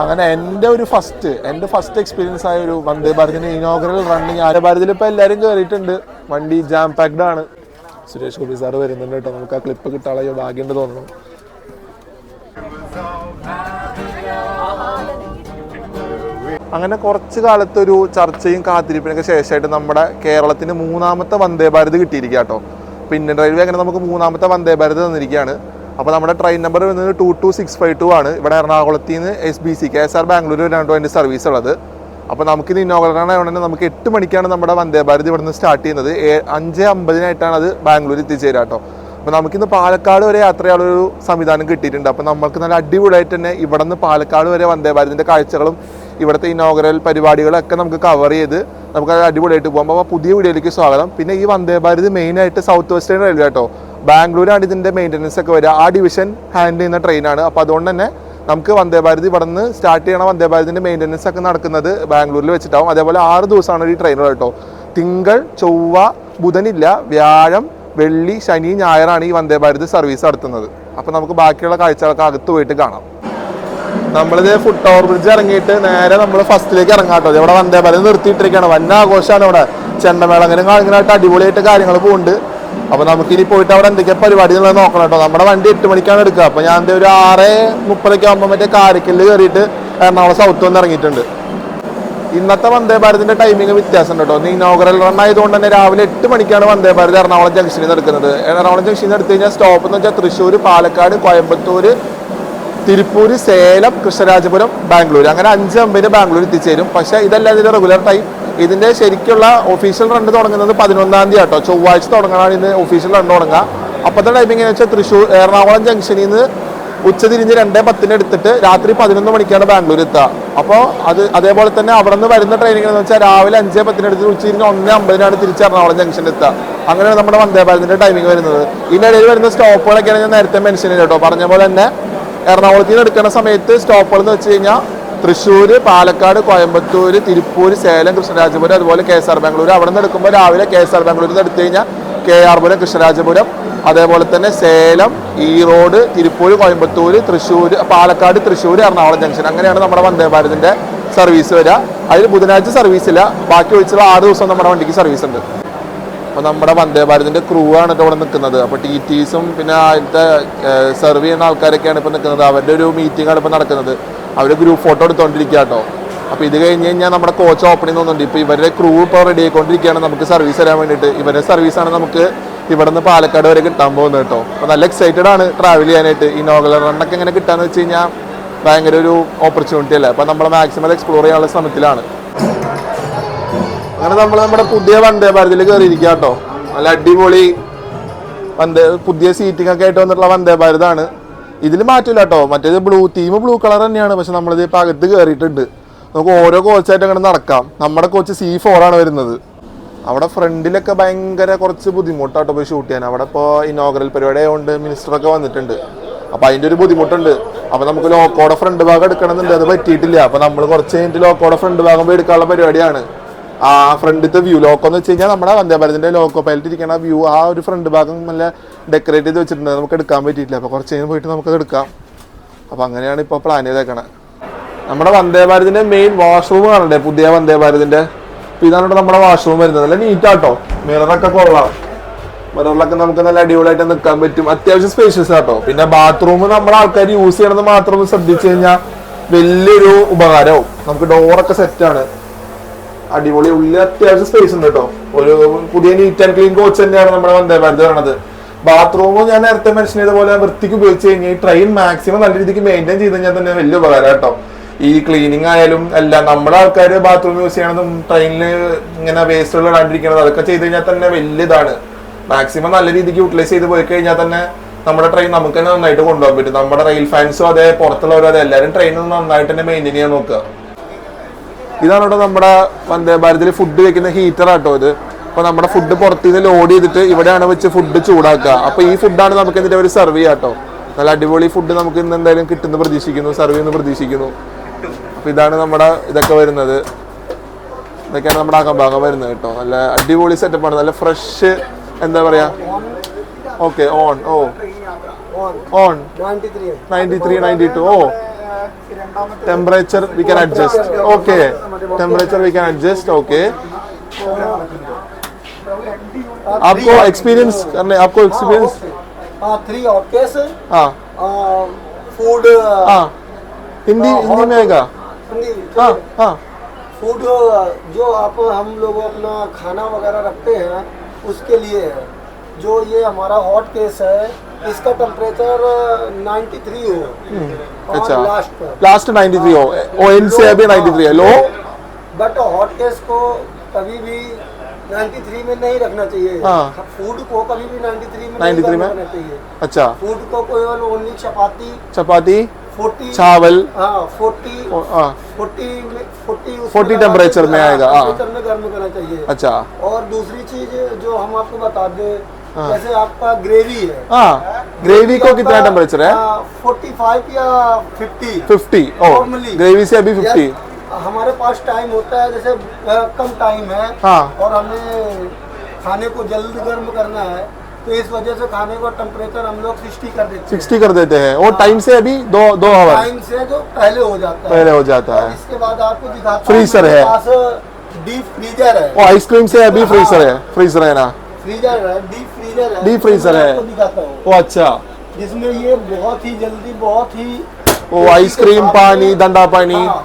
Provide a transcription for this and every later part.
അങ്ങനെ എൻ്റെ first experience ആയ ഒരു വന്ദേ ഭാരതിന്റെ ഇനോഗ്രൽ റണ്ണിങ്. വന്ദേ ഭാരതിൽ ഇപ്പൊ എല്ലാവരും കയറിയിട്ടുണ്ട്. വണ്ടി ജാം പാക്ഡ് ആണ്. സുരേഷ് ഗോപി സാറ് വരുന്നുണ്ട് കേട്ടോ. നമുക്ക് ആ ക്ലിപ്പ് കിട്ടാനുള്ള ഭാഗ്യമുണ്ട് തോന്നുന്നു. അങ്ങനെ കുറച്ച് കാലത്തൊരു ചർച്ചയും കാത്തിരിപ്പിനൊക്കെ ശേഷമായിട്ട് നമ്മുടെ കേരളത്തിന് 3ാമത്തെ വന്ദേ ഭാരത് കിട്ടിയിരിക്കുക കേട്ടോ. അപ്പോൾ ഇന്ത്യൻ റെയിൽവേ അങ്ങനെ നമുക്ക് 3ാമത്തെ വന്ദേ ഭാരത് തന്നിരിക്കുകയാണ്. അപ്പോൾ നമ്മുടെ ട്രെയിൻ നമ്പർ വരുന്നത് 22652 ആണ്. ഇവിടെ എറണാകുളത്ത് നിന്ന് SBC KSR ബാംഗ്ലൂർ വരെയാണ് അതിൻ്റെ സർവീസ് ഉള്ളത്. അപ്പോൾ നമുക്കിത് ഇന്നോഗ്രേഷൻ ആയതുകൊണ്ട് തന്നെ നമുക്ക് 8 മണിക്കാണ് നമ്മുടെ വന്ദേ ഭാരത് ഇവിടെ നിന്ന് സ്റ്റാർട്ട് ചെയ്യുന്നത്. 5:50 അത് ബാംഗ്ലൂർ എത്തിച്ചേരാം കേട്ടോ. അപ്പോൾ നമുക്കിന്ന് പാലക്കാട് വരെ യാത്ര ചെയ്യാനുള്ളൊരു സംവിധാനം കിട്ടിയിട്ടുണ്ട്. അപ്പോൾ നമുക്ക് നല്ല അടിപൊളിയായിട്ട് തന്നെ ഇവിടെ നിന്ന് പാലക്കാട് വരെ വന്ദേ ഭാരതിൻ്റെ കാഴ്ചകളും ഇവിടുത്തെ ഇനോഗ്രൽ പരിപാടികളൊക്കെ നമുക്ക് കവർ ചെയ്ത് നമുക്കത് അടിപൊളിയായിട്ട് പോകാം. അപ്പോൾ പുതിയ വീഡിയോയിലേക്ക് സ്വാഗതം. പിന്നെ ഈ വന്ദേ ഭാരത് മെയിനായിട്ട് സൗത്ത് വെസ്റ്റേൺ റെയിൽവേ കേട്ടോ. ബാംഗ്ലൂരാണ് ഇതിൻ്റെ മെയിൻ്റനൻസ് ഒക്കെ വരിക. ആ ഡിവിഷൻ ഹാൻഡിൽ ചെയ്യുന്ന ട്രെയിനാണ്. അപ്പോൾ അതുകൊണ്ട് തന്നെ നമുക്ക് വന്ദേ ഭാരത് ഇവിടെ നിന്ന് സ്റ്റാർട്ട് ചെയ്യണ വന്ദേ ഭാരതിൻ്റെ മെയിൻ്റനൻസ് ഒക്കെ നടക്കുന്നത് ബാംഗ്ലൂരിൽ വെച്ചിട്ടാവും. അതേപോലെ 6 ദിവസമാണ് ഈ ട്രെയിനുകൾ കേട്ടോ. തിങ്കൾ, ചൊവ്വ, ബുധനില്ല, വ്യാഴം, വെള്ളി, ശനി, ഞായറാണ് ഈ വന്ദേ ഭാരത് സർവീസ് നടത്തുന്നത്. അപ്പോൾ നമുക്ക് ബാക്കിയുള്ള കാഴ്ചകളൊക്കെ അകത്ത് പോയിട്ട് കാണാം. നമ്മളിത് ഫുട് ഓവർ ബ്രിഡ്ജ് ഇറങ്ങിയിട്ട് നേരെ നമ്മൾ ഫസ്റ്റിലേക്ക് ഇറങ്ങാം കേട്ടോ. ഇവിടെ വന്ദേ ഭാരത് നിർത്തിയിട്ടിരിക്കുകയാണ്. വൻ ആഘോഷമാണ് ഇവിടെ. ചെണ്ടമേള ഇങ്ങനെയായിട്ട് അടിപൊളിയായിട്ട് കാര്യങ്ങൾ പോകുന്നുണ്ട്. അപ്പോൾ നമുക്കിനി പോയിട്ട് അവിടെ എന്തൊക്കെയാണ് പരിപാടി എന്നുള്ളത് നോക്കണം കേട്ടോ. നമ്മുടെ വണ്ടി 8 മണിക്കാണ് എടുക്കുക. അപ്പോൾ ഞാൻ ഒരു 6:30 ആകുമ്പോൾ മറ്റേ കാരക്കല്ല് കയറിയിട്ട് എറണാകുളം സൗത്ത് വന്ന് ഇറങ്ങിയിട്ടുണ്ട്. ഇന്നത്തെ വന്ദേ ഭാരതിൻ്റെ ടൈമിങ് വ്യത്യാസം കേട്ടോ. ഇനോഗ്രൽ റൺ ആയതുകൊണ്ട് തന്നെ രാവിലെ 8 മണിക്കാണ് വന്ദേ ഭാരത് എറണാകുളം ജംഗ്ഷനിൽ നിന്ന് എടുക്കുന്നത്. എറണാകുളം ജംഗ്ഷനിൽ നിന്ന് എടുത്തു കഴിഞ്ഞാൽ സ്റ്റോപ്പ് എന്ന് വെച്ചാൽ തൃശ്ശൂർ, പാലക്കാട്, കോയമ്പത്തൂർ, തിരുപ്പൂർ, സേലം, കൃഷ്ണരാജപുരം, ബാംഗ്ലൂർ. അങ്ങനെ 5:50 ബാംഗ്ലൂർ എത്തിച്ചേരും. പക്ഷേ ഇതല്ല ഇതിൻ്റെ റെഗുലർ ടൈം. ഇതിൻ്റെ ശരിക്കുള്ള ഒഫീഷ്യൽ റൺ തുടങ്ങുന്നത് 11-ാം തീയതി കേട്ടോ. ചൊവ്വാഴ്ച തുടങ്ങാനാണ് ഇന്ന് ഒഫീഷ്യൽ റൺ തുടങ്ങുക. അപ്പോഴത്തെ ടൈമിംഗ് എന്ന് വെച്ചാൽ തൃശ്ശൂർ എറണാകുളം ജംഗ്ഷനിൽ നിന്ന് ഉച്ചതിരിഞ്ഞ് 2:10 എടുത്തിട്ട് രാത്രി 11 മണിക്കാണ് ബാംഗ്ലൂർ എത്തുക. അപ്പോൾ അതേപോലെ തന്നെ അവിടെ നിന്ന് വരുന്ന ട്രെയിനിങ് എന്ന് വെച്ചാൽ രാവിലെ 5:10 എടുത്ത് ഉച്ചതിരിഞ്ഞ് 1:50 തിരിച്ച് എറണാകുളം ജംഗ്ഷനിൽ എത്തുക. അങ്ങനെയാണ് നമ്മുടെ വന്ദേ ഭാരതിൻ്റെ ടൈമിംഗ് വരുന്നത്. ഇതിനിടയിൽ വരുന്ന സ്റ്റോപ്പുകളൊക്കെയാണ് ഞാൻ നേരത്തെ മെൻഷൻ ചെയ്തത് കേട്ടോ. പറഞ്ഞ പോലെ തന്നെ എറണാകുളത്ത് നിന്ന് എടുക്കുന്ന സമയത്ത് സ്റ്റോപ്പുകൾ എന്ന് വെച്ച് കഴിഞ്ഞാൽ തൃശ്ശൂർ, പാലക്കാട്, കോയമ്പത്തൂർ, തിരുപ്പൂർ, സേലം, കൃഷ്ണരാജപുരം, അതുപോലെ KSR ബാംഗ്ലൂർ. അവിടെ നിന്ന് എടുക്കുമ്പോൾ രാവിലെ KSR ബാംഗ്ലൂരിൽ നിന്ന് എടുത്തു കഴിഞ്ഞാൽ KR പുരം, കൃഷ്ണരാജപുരം, അതേപോലെ തന്നെ സേലം, ഈറോഡ്, തിരുപ്പൂർ, കോയമ്പത്തൂർ, തൃശ്ശൂർ, പാലക്കാട്, തൃശ്ശൂർ, എറണാകുളം ജംഗ്ഷൻ. അങ്ങനെയാണ് നമ്മുടെ വന്ദേ ഭാരതിൻ്റെ സർവീസ് വരിക. അതിൽ ബുധനാഴ്ച സർവീസ് ഇല്ല. ബാക്കി ഒഴിച്ചുള്ള 6 ദിവസം നമ്മുടെ വണ്ടിക്ക് സർവീസ് ഉണ്ട്. അപ്പോൾ നമ്മുടെ വന്ദേ ഭാരതിൻ്റെ ക്രൂ ആണ് ഇവിടെ നിൽക്കുന്നത്. അപ്പോൾ TTSും പിന്നെ അതിലത്തെ സെർവ് ചെയ്യുന്ന ആൾക്കാരൊക്കെയാണ് ഇപ്പോൾ നിൽക്കുന്നത്. അവരുടെ ഒരു മീറ്റിംഗ് ആണ് ഇപ്പോൾ നടക്കുന്നത്. അവർ ഗ്രൂപ്പ് ഫോട്ടോ എടുത്തുകൊണ്ടിരിക്കുക കേട്ടോ. അപ്പോൾ ഇത് കഴിഞ്ഞ് കഴിഞ്ഞാൽ നമ്മുടെ കോച്ച് ഓപ്പണിംഗ് തോന്നുന്നുണ്ട്. ഇപ്പോൾ ഇവരുടെ ക്രൂ ഇപ്പോൾ റെഡി ആയിക്കൊണ്ടിരിക്കുകയാണ് നമുക്ക് സർവീസ് തരാൻ വേണ്ടിയിട്ട്. ഇവരുടെ സർവീസാണ് നമുക്ക് ഇവിടെ നിന്ന് പാലക്കാട് വരെ കിട്ടാൻ പോകുന്നത് കേട്ടോ. അപ്പോൾ നല്ല എക്സൈറ്റഡ് ആണ് ട്രാവൽ ചെയ്യാനായിട്ട്. ഇനോഗ്രൽ റണ്ണൊക്കെ എങ്ങനെ കിട്ടാന്ന് വെച്ച് കഴിഞ്ഞാൽ ഭയങ്കര ഒരു ഓപ്പർച്യൂണിറ്റി അല്ലേ. അപ്പോൾ നമ്മൾ മാക്സിമം എക്സ്പ്ലോർ ചെയ്യാനുള്ള ശ്രമത്തിലാണ്. അങ്ങനെ നമ്മൾ നമ്മുടെ പുതിയ വന്ദേ ഭാരതിൽ കയറിയിരിക്കുക കേട്ടോ. നല്ല അടിപൊളി പുതിയ സീറ്റിംഗ് ഒക്കെ ആയിട്ട് വന്നിട്ടുള്ള വന്ദേ ഭാരതാണ്. ഇതിൽ മാറ്റില്ല കേട്ടോ. മറ്റേത് ബ്ലൂ കളർ തന്നെയാണ്. പക്ഷെ നമ്മളിത് ഇപ്പം അകത്ത് കയറിയിട്ടുണ്ട്. നമുക്ക് ഓരോ കോച്ചായിട്ട് അങ്ങനെ നടക്കാം. നമ്മുടെ കോച്ച് C4 ആണ് വരുന്നത്. അവിടെ ഫ്രണ്ടിലൊക്കെ ഭയങ്കര കുറച്ച് ബുദ്ധിമുട്ടാട്ടോ പോയി ഷൂട്ട് ചെയ്യാൻ. അവിടെ ഇപ്പോൾ ഇനോഗ്രൽ പരിപാടി ആയതുകൊണ്ട് മിനിസ്റ്ററൊക്കെ വന്നിട്ടുണ്ട്. അപ്പോൾ അതിൻ്റെ ഒരു ബുദ്ധിമുട്ടുണ്ട്. അപ്പോൾ നമുക്ക് ലോക്കോടെ ഫ്രണ്ട് ഭാഗം എടുക്കണമെന്നുണ്ട്. അത് പറ്റിയിട്ടില്ല. അപ്പോൾ നമ്മൾ കുറച്ച് കഴിഞ്ഞിട്ട് ലോക്കോടെ ഫ്രണ്ട് ഭാഗം പോയി എടുക്കാനുള്ള പരിപാടിയാണ്. ആ ഫ്രണ്ടിലത്തെ വ്യൂ ലോക്കോ എന്ന് വെച്ച് കഴിഞ്ഞാൽ നമ്മുടെ വന്ദേ ഭാരതിൻ്റെ ലോക്കോ പൈലറ്റ് ഇരിക്കുന്ന വ്യൂ ആ ഒരു ഫ്രണ്ട് ഭാഗം നല്ല ഡെക്കറേറ്റ് ചെയ്ത് വെച്ചിട്ടുണ്ട്. നമുക്ക് എടുക്കാൻ പറ്റിയിട്ടില്ല. അപ്പോൾ കുറച്ച് കഴിഞ്ഞ് പോയിട്ട് നമുക്കത് എടുക്കാം. അപ്പോൾ അങ്ങനെയാണ് ഇപ്പോൾ പ്ലാൻ ചെയ്തേക്കണേ. നമ്മുടെ വന്ദേ ഭാരതിൻ്റെ മെയിൻ വാഷ്റൂം കാണണ്ടേ പുതിയ വന്ദേ ഭാരതിൻ്റെ. അപ്പോൾ ഇതാണ് നമ്മുടെ വാഷ്റൂം വരുന്നത്. നല്ല നീറ്റാട്ടോ. മിററൊക്കെ കൊള്ളാം. മിററിലൊക്കെ നമുക്ക് നല്ല അടിപൊളിയായിട്ട് നിൽക്കാൻ പറ്റും. അത്യാവശ്യം സ്പേഷ്യസ് ആട്ടോ. പിന്നെ ബാത്റൂം നമ്മുടെ ആൾക്കാർ യൂസ് ചെയ്യണമെന്ന് മാത്രം ശ്രദ്ധിച്ചു കഴിഞ്ഞാൽ വലിയൊരു ഉപകാരമാവും. നമുക്ക് ഡോറൊക്കെ സെറ്റാണ്. അടിപൊളി. ഉള്ളിൽ അത്യാവശ്യം സ്പേസ് ഉണ്ട് കേട്ടോ. ഒരു പുതിയ നീറ്റ് ആൻഡ് ക്ലീൻ കോച്ച് തന്നെയാണ് നമ്മുടെ വന്ദേ ഭാരത് പറയുന്നത്. ബാത്റൂം ഞാൻ നേരത്തെ മെൻഷൻ ചെയ്ത പോലെ വൃത്തിക്ക് ഉപയോഗിച്ച് കഴിഞ്ഞാൽ ഈ ട്രെയിൻ മാക്സിമം നല്ല രീതിക്ക് മെയിൻറ്റെയിൻ ചെയ്ത് കഴിഞ്ഞാൽ തന്നെ വലിയ ഉപകാരം കേട്ടോ. ഈ ക്ലീനിങ് ആയാലും എല്ലാം നമ്മുടെ ആൾക്കാർ ബാത്റൂം യൂസ് ചെയ്യണതും ട്രെയിനിൽ ഇങ്ങനെ വേസ്റ്റുകൾ ഇടാണ്ടിരിക്കണത് അതൊക്കെ ചെയ്ത് കഴിഞ്ഞാൽ തന്നെ വലിയ ഇതാണ്. മാക്സിമം നല്ല രീതിക്ക് യൂട്ടിലൈസ് ചെയ്ത് പോയി കഴിഞ്ഞാൽ തന്നെ നമ്മുടെ ട്രെയിൻ നമുക്ക് തന്നെ നന്നായിട്ട് കൊണ്ടുപോകാൻ പറ്റും. നമ്മുടെ റെയിൽ ഫാൻസും അതെ പുറത്തുള്ളവരും അതെ എല്ലാവരും ട്രെയിനിൽ നന്നായിട്ട് തന്നെ മെയിൻറ്റെയിൻ ചെയ്യാൻ നോക്കുക. ഇതാണ് കേട്ടോ നമ്മുടെ വന്ദേ ഭാരതിൽ ഫുഡ് വെക്കുന്ന ഹീറ്റർ ആട്ടോ ഇത്. അപ്പോൾ നമ്മുടെ ഫുഡ് പുറത്തു നിന്ന് ലോഡ് ചെയ്തിട്ട് ഇവിടെയാണ് വെച്ച് ഫുഡ് ചൂടാക്കുക. അപ്പോൾ ഈ ഫുഡാണ് നമുക്ക് എന്നിട്ട് അവർ സെർവ് ചെയ്യുക കേട്ടോ. നല്ല അടിപൊളി ഫുഡ് നമുക്ക് ഇന്ന് എന്തായാലും കിട്ടുമെന്ന് പ്രതീക്ഷിക്കുന്നു. സെർവ് ചെയ്യുമെന്ന് പ്രതീക്ഷിക്കുന്നു. അപ്പോൾ ഇതാണ് നമ്മുടെ ഇതൊക്കെ വരുന്നത്. ഇതൊക്കെയാണ് നമ്മുടെ അകംഭാഗം വരുന്നത് കേട്ടോ. നല്ല അടിപൊളി സെറ്റപ്പാണ്. നല്ല ഫ്രഷ് എന്താ പറയുക. Okay on 93 92 temperature we can adjust okay temperature we can adjust okay आपको एक्सपीरियंस करने आपको एक्सपीरियंस 3 हॉट केस हाँ फूड हाँ हिंदी हिंदी में आएगा हाँ हाँ फूड जो आप हम लोग अपना खाना वगैरह रखते हैं उसके लिए है। जो ये हमारा हॉट केस है इसका टेम्परेचर 93 हो अच्छा लास्ट लास्ट 93 हो ओएन से अभी 93 है लो बट हॉट केस को कभी भी 93 में नहीं रखना चाहिए। हाँ। फूड को कभी भी 93 में 93 में? रखना चाहिए। अच्छा फूड को केवल ओनली चपाती चपाती 40 चावल हाँ 40 हाँ 40 टेम्परेचर में आएगा हाँ टेम्परेचर में गर्म करना चाहिए। अच्छा और दूसरी चीज जो हम आपको बता दें जैसे आपका ग्रेवी है हाँ ग्रेवी को कितना टेम्परेचर है 45 या 50 50 ओ Normally. ग्रेवी से अभी 50 हमारे पास टाइम होता है जैसे कम टाइम है हाँ और हमें खाने को जल्द गर्म करना है तो इस वजह से खाने का टेम्परेचर हम लोग 60 कर देते हैं 60 कर देते हैं और टाइम से अभी दो आवर टाइम से जो पहले हो जाता है पहले हो जाता और है इसके बाद आपको दिखाता फ्रीजर है। डीप फ्रीजर है और आइसक्रीम से अभी फ्रीजर है फ्रीजर है ना फ्रीजर है डीप फ्रीजर है डीप फ्रीजर है। आपको दिखाता हूँ ओ अच्छा जिसमें ये बहुत ही जल्दी बहुत ही वो आइसक्रीम पानी ठंडा पानी हाँ,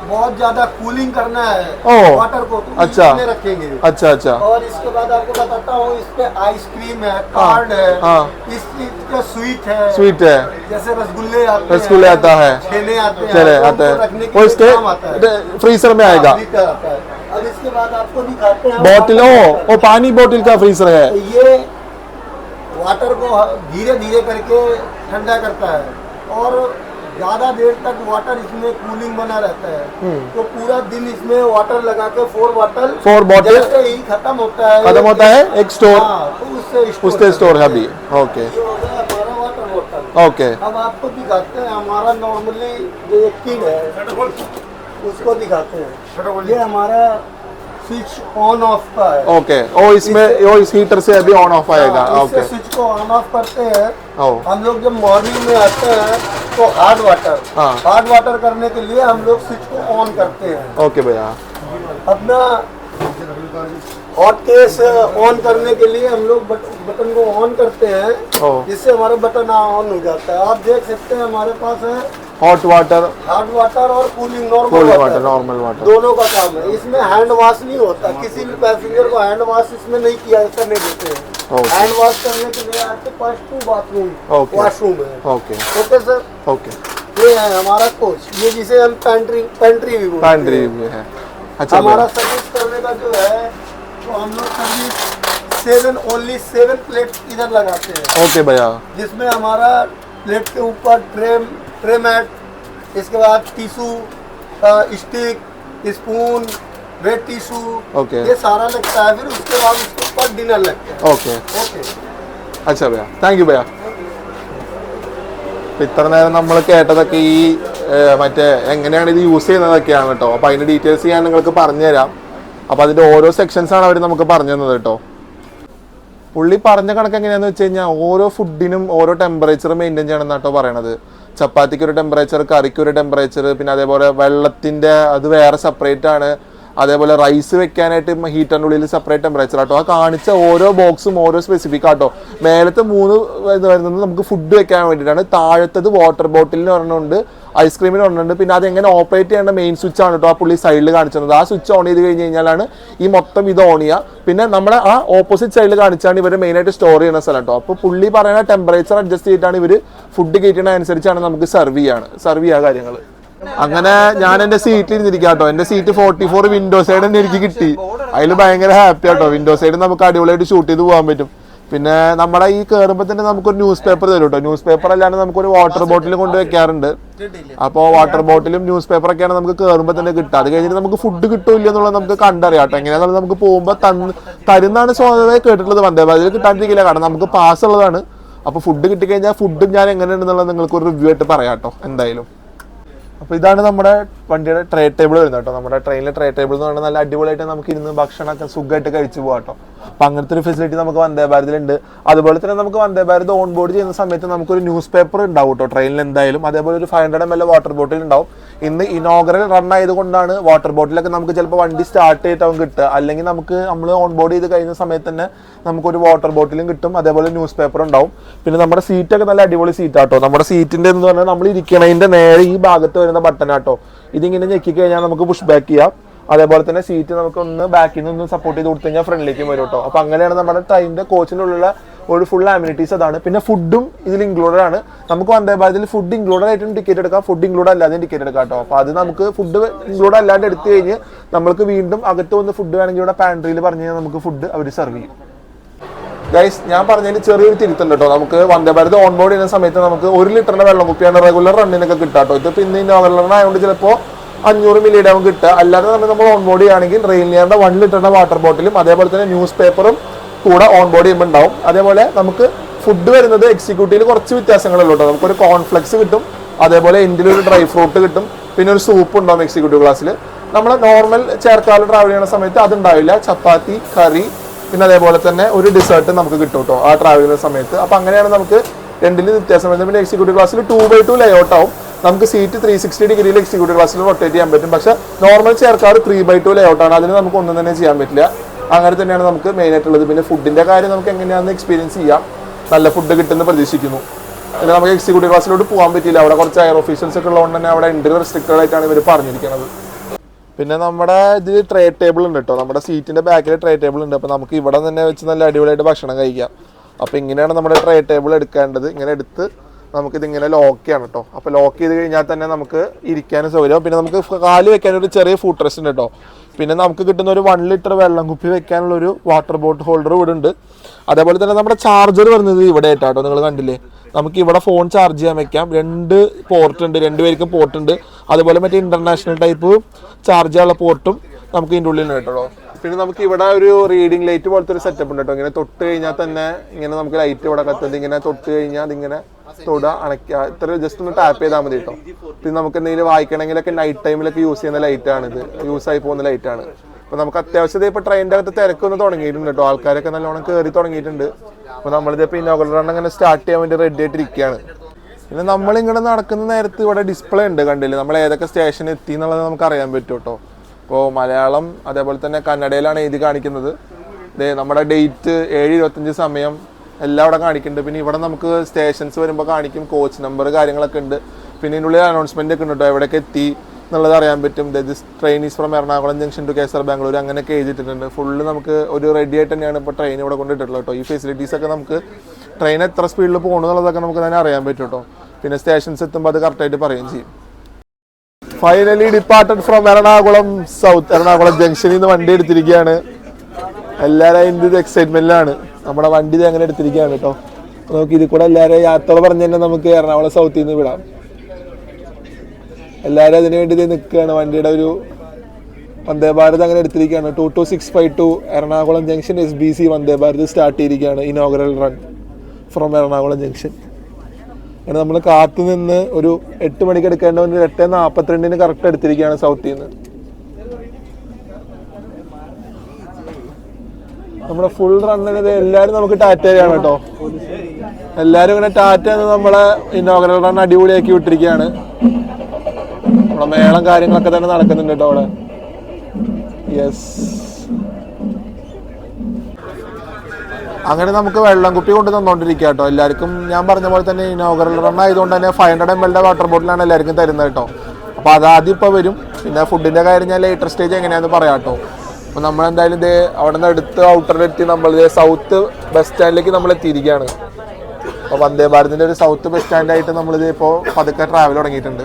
बहुत ज्यादा कूलिंग करना है ओह, वाटर को तो अच्छा। इसमें रखेंगे अच्छा अच्छा और इसके बाद आपको बताता हूँ इस पे आइसक्रीम है कार्ड है हाँ। इस चीज का स्वीट है स्वीट है जैसे रसगुल्ले आते रसगुल्ले हैं, आता है छेने आते हैं चले तो आता उनको रखने है के वो लिए इसके काम आता है। फ्रीजर में आएगा फ्रीजर आता है। अब इसके बाद आपको दिखाते हैं बॉटल वाटर वो पानी बोतल का फ्रीजर है तो ये वाटर को धीरे धीरे करके ठंडा करता है और ज्यादा देर तक वाटर इसमें कूलिंग बना रहता है तो पूरा दिन इसमें वाटर लगा के 4 बॉटल जैसे ही खत्म होता है एक स्टोर हाँ, तो उससे स्टोर है अभी ओके ये हो गया हमारा वाटर बॉटल। ओके अब आपको दिखाते हैं हमारा नॉर्मली जो एक किड है उसको दिखाते हैं ये हमारा स्विच ऑन ऑफ का है ओके ओ इसमें वो इस हीटर से अभी ऑन ऑफ आएगा ओके स्विच को ऑन ऑफ करते हैं ओ हम लोग जब मॉर्निंग में आते हैं तो हार्ड वाटर करने के लिए हम लोग स्विच को ऑन करते हैं। ओके भैया अपना हॉट केस ऑन करने के लिए हम लोग बटन को ऑन करते हैं ओ जिससे हमारा बटन ऑन हो जाता है। आप देख सकते हैं हमारे पास है हॉट वाटर और cooling cold water water normal water दोनों का काम है। इसमें हैंड वॉश नहीं होता किसी भी पैसेंजर को हैंड वॉश इसमें नहीं किया करने देते हैं। हैंड वॉश करने के लिए आपके पास 2 बाथरूम वॉशरूम है। ओके ओके सर ओके ये है हमारा कोच ये जिसे हम पेंट्री भी बोलते पैंट्री हैं। भी है अच्छा हमारा सर्विस करने का जो है तो हम लोग सर्विस ओनली 7 प्लेट इधर लगाते हैं ओके भैया जिसमें हमारा प्लेट के ऊपर ट्रे मैट इसके बाद tissue stick spoon wet tissue okay ये सारा लगता है। फिर उसके बाद उसके ऊपर डिनर लगता है। ഓക്കെ ओके അച്ഛാ ഭയ്യ താങ്ക് യു ഭയ്യ ഇത്ര നേരം നമ്മൾ കേട്ടതൊക്കെ ഈ മറ്റേ എങ്ങനെയാണ് ഇത് യൂസ് ചെയ്യുന്നതൊക്കെയാണ് കേട്ടോ അപ്പോൾ അതിൻ്റെ ഡീറ്റെയിൽസ് ഞാൻ നിങ്ങൾക്ക് പറഞ്ഞുതരാം അപ്പോൾ അതിൻ്റെ ഓരോ സെക്ഷൻസാണ് അവർ നമുക്ക് പറഞ്ഞു തന്നത് കേട്ടോ പുള്ളി പറഞ്ഞ കണക്ക് എങ്ങനെയാണെന്ന് വെച്ച് കഴിഞ്ഞാൽ ഓരോ ഫുഡിനും ഓരോ ടെമ്പറേച്ചർ മെയിൻറ്റെയിൻ ചെയ്യണം എന്നാട്ടോ പറയണത് ചപ്പാത്തിക്ക് ഒരു ടെമ്പറേച്ചർ കറിക്ക് ഒരു ടെമ്പറേച്ചർ പിന്നെ അതേപോലെ വെള്ളത്തിൻ്റെ അത് വേറെ സെപ്പറേറ്റ് ആണ് അതേപോലെ റൈസ് വെക്കാനായിട്ട് ഹീറ്ററിൻ്റെ ഉള്ളിൽ സെപ്പറേറ്റ് ടെമ്പറേച്ചർ ആട്ടോ ആ കാണിച്ച ഓരോ ബോക്സും ഓരോ സ്പെസിഫിക് ആട്ടോ മേലത്തെ 3 ഇത് വരുന്നത് നമുക്ക് ഫുഡ് വെക്കാൻ വേണ്ടിയിട്ടാണ് താഴത്തത് വാട്ടർ ബോട്ടിലിന് ഒരെണ്ണമുണ്ട് ഐസ്ക്രീമിന് ഒരെണ്ണമുണ്ട് പിന്നെ അതെങ്ങനെ ഓപ്പറേറ്റ് ചെയ്യേണ്ട മെയിൻ സ്വിച്ച് ആണ് കേട്ടോ ആ പുള്ളി സൈഡിൽ കാണിച്ചത് ആ സ്വിച്ച് ഓൺ ചെയ്ത് കഴിഞ്ഞ് കഴിഞ്ഞാലാണ് ഈ മൊത്തം ഇത് ഓൺ ചെയ്യുക പിന്നെ നമ്മുടെ ആ ഓപ്പോസിറ്റ് സൈഡിൽ കാണിച്ചാണ് ഇവർ മെയിനായിട്ട് സ്റ്റോർ ചെയ്യുന്ന സ്ഥലം കേട്ടോ അപ്പോൾ പുള്ളി പറയുന്ന ടെമ്പറേച്ചർ അഡ്ജസ്റ്റ് ചെയ്തിട്ടാണ് ഇവർ ഫുഡ് കയറ്റുന്ന അനുസരിച്ചാണ് നമുക്ക് സർവ് ചെയ്യുക കാര്യങ്ങൾ അങ്ങനെ ഞാൻ എൻ്റെ സീറ്റിൽ ഇരുന്നിരിക്കാം കേട്ടോ എൻ്റെ സീറ്റ് 44 വിൻഡോ സൈഡ് തന്നെ എനിക്ക് കിട്ടി അതിൽ ഭയങ്കര ഹാപ്പി ആട്ടോ വിൻഡോ സൈഡ് നമുക്ക് അടിപൊളിയായിട്ട് ഷൂട്ട് ചെയ്ത് പോകാൻ പറ്റും പിന്നെ നമ്മുടെ ഈ കയറുമ്പോൾ തന്നെ നമുക്കൊരു ന്യൂസ് പേപ്പർ തരും കേട്ടോ ന്യൂസ് പേപ്പർ അല്ലാണ്ട് നമുക്കൊരു വാട്ടർ ബോട്ടിൽ കൊണ്ട് വെക്കാറുണ്ട് അപ്പോൾ വാട്ടർ ബോട്ടിലും ന്യൂസ് പേപ്പറൊക്കെയാണ് നമുക്ക് കയറുമ്പോൾ തന്നെ കിട്ടുക അത് കഴിഞ്ഞിട്ട് നമുക്ക് ഫുഡ് കിട്ടില്ല എന്നുള്ളത് നമുക്ക് കണ്ടറിയാം കേട്ടോ എങ്ങനെയാണെന്നുള്ളത് നമുക്ക് പോകുമ്പോൾ തരുന്നാണ് സ്വതവേ കേട്ടിട്ടുള്ളത് വന്ദേ ഭാരതിൽ കിട്ടാണ്ടിരിക്കില്ല കാരണം നമുക്ക് പാസ് ഉള്ളതാണ് അപ്പോൾ ഫുഡ് കിട്ടിക്കഴിഞ്ഞാൽ ഫുഡും ഞാൻ എങ്ങനെയുണ്ടെന്നുള്ളത് നിങ്ങൾക്ക് ഒരു റിവ്യൂ ആയിട്ട് പറയാം കേട്ടോ എന്തായാലും അപ്പോൾ ഇതാണ് നമ്മുടെ വണ്ടിയുടെ ട്രേ ടേബിൾ വരുന്നത് കേട്ടോ. നമ്മുടെ ട്രെയിനിലെ ട്രേ ടേബിൾ എന്ന് പറഞ്ഞാൽ നല്ല അടിപൊളിയായിട്ട് നമുക്ക് ഇരുന്ന് ഭക്ഷണമൊക്കെ സുഖമായിട്ട് കഴിച്ചു പോകാം കേട്ടോ. അപ്പോൾ അങ്ങനത്തെ ഒരു ഫെസിലിറ്റി നമുക്ക് വന്ദേ ഭാരതിലുണ്ട്. അതുപോലെ തന്നെ നമുക്ക് വന്ദേ ഭാരത് ഓൺ ബോർഡ് ചെയ്യുന്ന സമയത്ത് നമുക്കൊരു ന്യൂസ് പേപ്പർ ഉണ്ടാവും കേട്ടോ ട്രെയിനിൽ എന്തായാലും. അതേപോലെ ഒരു 500 ml വാട്ടർ ബോട്ടിൽ ഉണ്ടാവും. ഇന്ന് ഇനോഗ്രൽ റൺ ആയതുകൊണ്ടാണ് വാട്ടർ ബോട്ടിലൊക്കെ നമുക്ക് ചിലപ്പോൾ വണ്ടി സ്റ്റാർട്ട് ചെയ്തിട്ടാവും കിട്ടുക. അല്ലെങ്കിൽ നമ്മൾ ഓൺ ബോർഡ് ചെയ്ത് കഴിയുന്ന സമയത്ത് തന്നെ നമുക്കൊരു വാട്ടർ ബോട്ടിലും കിട്ടും. അതേപോലെ ന്യൂസ് പേപ്പർ ഉണ്ടാവും. പിന്നെ നമ്മുടെ സീറ്റൊക്കെ നല്ല അടിപൊളി സീറ്റാട്ടോ. നമ്മുടെ സീറ്റിൻ്റെ എന്ന് പറഞ്ഞാൽ നമ്മൾ ഇരിക്കണതിൻ്റെ നേരെ ഈ ഭാഗത്ത് വരുന്ന ബട്ടനാട്ടോ. ഇതിങ്ങനെ ഞെക്കി കഴിഞ്ഞാൽ നമുക്ക് പുഷ് ബാക്ക് ചെയ്യാം. അതേപോലെ തന്നെ സീറ്റ് നമുക്ക് ഒന്ന് ബാക്കിൽ നിന്ന് സപ്പോർട്ട് ചെയ്ത് കൊടുത്തു കഴിഞ്ഞാൽ ഫ്രണ്ടിലേക്ക് വരും കേട്ടോ. അപ്പോൾ അങ്ങനെയാണ് നമ്മുടെ ട്രെയിനിൻ്റെ കോച്ചിനുള്ള ഒരു ഫുൾ ആമിനിറ്റീസ് അതാണ്. പിന്നെ ഫുഡും ഇതിൽ ഇൻക്ലൂഡഡ് ആണ്. നമുക്ക് വന്ദേ ഭാരതിൽ ഫുഡ് ഇൻക്ലൂഡഡ് ആയിട്ടും ടിക്കറ്റ് എടുക്കാം, ഫുഡ് ഇൻക്ലൂഡ് അല്ലാതെ ടിക്കറ്റ് എടുക്കാം കേട്ടോ. അപ്പോൾ അത് നമുക്ക് ഫുഡ് ഇൻക്ലൂഡ് അല്ലാണ്ട് എടുത്തു കഴിഞ്ഞ് നമ്മൾക്ക് വീണ്ടും അകത്ത് വന്ന് ഫുഡ് വേണമെങ്കിൽ ഇവിടെ പാൻട്രിയിൽ പറഞ്ഞു കഴിഞ്ഞാൽ നമുക്ക് ഫുഡ് അവർ സെർവ് ചെയ്യും. ഗൈസ്, ഞാൻ പറഞ്ഞതിന് ചെറിയൊരു തിരുത്തുണ്ട് കേട്ടോ. നമുക്ക് വന്ദേ ഭാരത് ഓൺ ബോർഡ് ചെയ്യുന്ന സമയത്ത് നമുക്ക് 1 ലിറ്ററിന്റെ വെള്ളം കുപ്പിയാണ് റെഗുലർ റണ്ണിനൊക്കെ കിട്ടുക കേട്ടോ. ഇത് പിന്നെ ഇന്നോഗ്രൽ റൺ ആയതുകൊണ്ട് ചിലപ്പോൾ 500 ml ആവും കിട്ടുക. അല്ലാതെ നമ്മൾ ഓൺ ബോർഡ് ചെയ്യുകയാണെങ്കിൽ റെയിൽനിയറിന്റെ 1 ലിറ്ററിന്റെ വാട്ടർ ബോട്ടിലും അതേപോലെ തന്നെ ന്യൂസ് പേപ്പറും കൂടെ ഓൺ ബോർഡ് ചെയ്യുമ്പോൾ ഉണ്ടാവും. അതേപോലെ നമുക്ക് ഫുഡ് വരുന്നത് എക്സിക്യൂട്ടീവിൽ കുറച്ച് വ്യത്യാസങ്ങളുള്ളൂ കേട്ടോ. നമുക്കൊരു കോൺഫ്ലെക്സ് കിട്ടും, അതേപോലെ എൻഡിലൊരു ഡ്രൈ ഫ്രൂട്ട് കിട്ടും, പിന്നെ ഒരു സൂപ്പ് ഉണ്ടാവും എക്സിക്യൂട്ടീവ് ക്ലാസ്സിൽ. നമ്മൾ നോർമൽ ചെയർക്കാറിൽ ട്രാവൽ ചെയ്യുന്ന സമയത്ത് അതുണ്ടാവില്ല. ചപ്പാത്തി, കറി, പിന്നെ അതേപോലെ തന്നെ ഒരു ഡിസേർട്ട് നമുക്ക് കിട്ടും കേട്ടോ ആ ട്രാവൽ ചെയ്യുന്ന സമയത്ത്. അപ്പോൾ അങ്ങനെയാണ് നമുക്ക് രണ്ടിലും വ്യത്യാസം വരുന്നത്. പിന്നെ എക്സിക്യൂട്ടീവ് ക്ലാസ്സിൽ 2x2 ലേഔട്ട് ആവും. നമുക്ക് സീറ്റ് 360 ഡിഗ്രിയിൽ എക്സിക്യൂട്ടീവ് ക്ലാസ്സിൽ റൊട്ടേറ്റ് ചെയ്യാൻ പറ്റും. പക്ഷേ നോർമൽ ചെയർക്കാർ 3x2 ലേഔട്ട് ആണ്. അതിന് നമുക്ക് ഒന്നും തന്നെ ചെയ്യാൻ പറ്റില്ല. അങ്ങനെ തന്നെയാണ് നമുക്ക് മെയിൻ ആയിട്ടുള്ളത്. പിന്നെ ഫുഡിന്റെ കാര്യം നമുക്ക് എങ്ങനെയാണെന്ന് എക്സ്പീരിയൻസ് ചെയ്യാം. നല്ല ഫുഡ് കിട്ടുമെന്ന് പ്രതീക്ഷിക്കുന്നു. പിന്നെ നമുക്ക് എക്സിക്യൂട്ടീവ് ക്ലാസ്സിലോട്ട് പോകാൻ പറ്റില്ല. അവിടെ കുറച്ച് എയർ ഓഫീസേഴ്സ് ഒക്കെ ഉള്ളതുകൊണ്ട് തന്നെ അവിടെ എൻട്രി റെസ്ട്രിക്റ്റഡ് ആയിട്ടാണ് ഇവർ പറഞ്ഞിരിക്കുന്നത്. പിന്നെ നമ്മുടെ ഇതിൽ ട്രേ ടേബിൾ ഉണ്ട് കേട്ടോ. നമ്മുടെ സീറ്റിന്റെ ബാക്കിൽ ട്രേ ടേബിൾ ഉണ്ട്. അപ്പോൾ നമുക്ക് ഇവിടെ തന്നെ വെച്ച് നല്ല അടിപൊളിയായിട്ട് ഭക്ഷണം കഴിക്കാം. അപ്പോൾ ഇങ്ങനെയാണ് നമ്മുടെ ട്രേ ടേബിൾ എടുക്കേണ്ടത്. ഇങ്ങനെ എടുത്ത് നമുക്കിതിങ്ങനെ ലോക്ക് ചെയ്യണം കേട്ടോ. അപ്പോൾ ലോക്ക് ചെയ്ത് കഴിഞ്ഞാൽ തന്നെ നമുക്ക് ഇരിക്കാനും സൗകര്യം. പിന്നെ നമുക്ക് കാല് വെക്കാൻ ഒരു ചെറിയ ഫുഡ് റെസ്റ്റ് ഉണ്ട് കേട്ടോ. പിന്നെ നമുക്ക് കിട്ടുന്ന ഒരു 1 ലിറ്റർ വെള്ളം കുപ്പി വെക്കാനുള്ള ഒരു വാട്ടർ ബോട്ടിൽ ഹോൾഡർ ഇവിടെ ഉണ്ട്. അതേപോലെ തന്നെ നമ്മുടെ ചാർജർ വരുന്നത് ഇവിടെ ആയിട്ടാട്ടോ. നിങ്ങൾ കണ്ടില്ലേ, നമുക്ക് ഇവിടെ ഫോൺ ചാർജ് ചെയ്യാൻ വെക്കാം. 2 പോർട്ട് ഉണ്ട്, 2 പേർക്കും പോർട്ട് ഉണ്ട്. അതുപോലെ മറ്റേ ഇന്റർനാഷണൽ ടൈപ്പ് ചാർജ് ചെയ്യാനുള്ള പോർട്ടും നമുക്ക് ഇതിൻ്റെ ഉള്ളിൽ കേട്ടോ. പിന്നെ നമുക്ക് ഇവിടെ ഒരു റീഡിംഗ് ലൈറ്റ് പോലത്തെ ഒരു സെറ്റപ്പ് ഉണ്ട് കേട്ടോ. ഇങ്ങനെ തൊട്ട് കഴിഞ്ഞാൽ തന്നെ ഇങ്ങനെ നമുക്ക് ലൈറ്റ് ഇവിടെ കത്തുന്നത്. ഇങ്ങനെ തൊട്ട് കഴിഞ്ഞാൽ അതിങ്ങനെ തൊടുക, അണയ്ക്കുക, ഇത്ര ജസ്റ്റ് ഒന്ന് ടാപ്പ് ചെയ്താൽ മതി കേട്ടോ. പിന്നെ നമുക്ക് എന്തെങ്കിലും വായിക്കണമെങ്കിലൊക്കെ നൈറ്റ് ടൈമിലൊക്കെ യൂസ് ചെയ്യുന്ന ലൈറ്റാണ് ഇത്, യൂസായി പോകുന്ന ലൈറ്റാണ്. അപ്പോൾ നമുക്ക് അത്യാവശ്യം ഇപ്പോൾ ട്രെയിനിൻ്റെ അകത്ത് തിരക്കൊന്ന് തുടങ്ങിയിട്ടുണ്ട് കേട്ടോ. ആൾക്കാരൊക്കെ നല്ലോണം കയറി തുടങ്ങിയിട്ടുണ്ട്. അപ്പോൾ നമ്മളിതിപ്പോൾ ഇനോഗ്രൽ റൺ അങ്ങനെ സ്റ്റാർട്ട് ചെയ്യാൻ വേണ്ടി റെഡി ആയിട്ടിരിക്കുകയാണ്. പിന്നെ നമ്മളിങ്ങനെ നടക്കുന്ന നേരത്ത് ഇവിടെ ഡിസ്പ്ലേ ഉണ്ട്, കണ്ടില്ലേ, നമ്മൾ ഏതൊക്കെ സ്റ്റേഷൻ എത്തി എന്നുള്ളത് നമുക്ക് അറിയാൻ പറ്റും കേട്ടോ. ഇപ്പോൾ മലയാളം അതേപോലെ തന്നെ കന്നഡയിലാണ് എഴുതി കാണിക്കുന്നത്. നമ്മുടെ ഡേറ്റ് 7:25 സമയം എല്ലാം ഇവിടെ കാണിക്കുന്നുണ്ട്. പിന്നെ ഇവിടെ നമുക്ക് സ്റ്റേഷൻസ് വരുമ്പോൾ കാണിക്കും, കോച്ച് നമ്പർ കാര്യങ്ങളൊക്കെ ഉണ്ട്. പിന്നെ ഇതിനുള്ളിൽ അനൗൺസ്മെന്റ് ഒക്കെ ഉണ്ട് കേട്ടോ, എവിടെയൊക്കെ എത്തി എന്നുള്ളത് അറിയാൻ പറ്റും. This train is from Ernakulam junction to KSR Bangalore അങ്ങനെയൊക്കെ എഴുതിയിട്ടുണ്ട്. ഫുള്ള് നമുക്ക് ഒരു റെഡി ആയിട്ട് തന്നെയാണ് ഇപ്പോൾ ട്രെയിൻ ഇവിടെ കൊണ്ടിട്ടുള്ളത് കേട്ടോ. ഈ ഫെസിലിറ്റീസ് ഒക്കെ നമുക്ക് ട്രെയിൻ എത്ര സ്പീഡിൽ പോകണം എന്നുള്ളതൊക്കെ നമുക്ക് തന്നെ അറിയാൻ പറ്റും കേട്ടോ. പിന്നെ സ്റ്റേഷൻസ് എത്തുമ്പോൾ അത് കറക്റ്റായിട്ട് പറയുകയും ചെയ്യും. Finally departed from Ernakulam south, Ernakulam ജംഗ്ഷനിൽ നിന്ന് വണ്ടി എടുത്തിരിക്കുകയാണ്. എല്ലാവരും അതിൻ്റെ ഒരു എക്സൈറ്റ്മെന്റിലാണ്. നമ്മുടെ വണ്ടി ഇത് അങ്ങനെ എടുത്തിരിക്കുകയാണ് കേട്ടോ. നമുക്ക് ഇതിൽ കൂടെ എല്ലാവരും യാത്ര പറഞ്ഞ് തന്നെ നമുക്ക് എറണാകുളം സൗത്തിൽ നിന്ന് വിടാം. എല്ലാവരും അതിനു വേണ്ടി നിൽക്കുകയാണ്. വണ്ടിയുടെ ഒരു വന്ദേ ഭാരത് അങ്ങനെ എടുത്തിരിക്കുകയാണ്. 22652 Ernakulam junction SBC Vande Bharat start ചെയ്തിരിക്കുകയാണ്. Inaugural run from Ernakulam junction. അങ്ങനെ നമ്മൾ കാത്തു നിന്ന് ഒരു 8 മണിക്ക് എടുക്കേണ്ട 8:42 കറക്റ്റ് എടുത്തിരിക്കുകയാണ് സൗത്തിൽ നിന്ന്. നമ്മുടെ ഫുൾ റണ്ണിന് എല്ലാവരും നമുക്ക് ടാറ്റയാണ് കേട്ടോ. എല്ലാവരും ഇങ്ങനെ ടാറ്റ എന്ന് നമ്മളെ ഇനോഗ്രൽ റൺ അടിപൊളിയാക്കി വിട്ടിരിക്കുകയാണ്. നമ്മുടെ മേളം കാര്യങ്ങളൊക്കെ തന്നെ നടക്കുന്നുണ്ട് കേട്ടോ അവിടെ. യെസ്, അങ്ങനെ നമുക്ക് വെള്ളം കുപ്പി കൊണ്ട് തന്നോണ്ടിരിക്കുക കേട്ടോ എല്ലാവർക്കും. ഞാൻ പറഞ്ഞ പോലെ തന്നെ ഇനോഗ്രൽ റൺ ആയതുകൊണ്ട് തന്നെ 500 ml വാട്ടർ ബോട്ടിലാണ് എല്ലാവർക്കും തരുന്നത് കേട്ടോ. അപ്പോൾ അതാദ്യം ഇപ്പോൾ വരും. പിന്നെ ഫുഡിൻ്റെ കാര്യം ഞാൻ ലേറ്റർ സ്റ്റേജ് എങ്ങനെയാണെന്ന് പറയാം കേട്ടോ. അപ്പോൾ നമ്മളെന്തായാലും ഇത് അവിടെ നിന്ന് അടുത്ത് ഔട്ടറിലെത്തി നമ്മൾ സൗത്ത് ബസ് സ്റ്റാൻഡിലേക്ക് നമ്മൾ എത്തിയിരിക്കുകയാണ്. അപ്പോൾ വന്ദേ ഭാരതിൻ്റെ ഒരു സൗത്ത് ബസ് സ്റ്റാൻഡായിട്ട് നമ്മളിത് ഇപ്പോൾ പതുക്കെ ട്രാവൽ തുടങ്ങിയിട്ടുണ്ട്.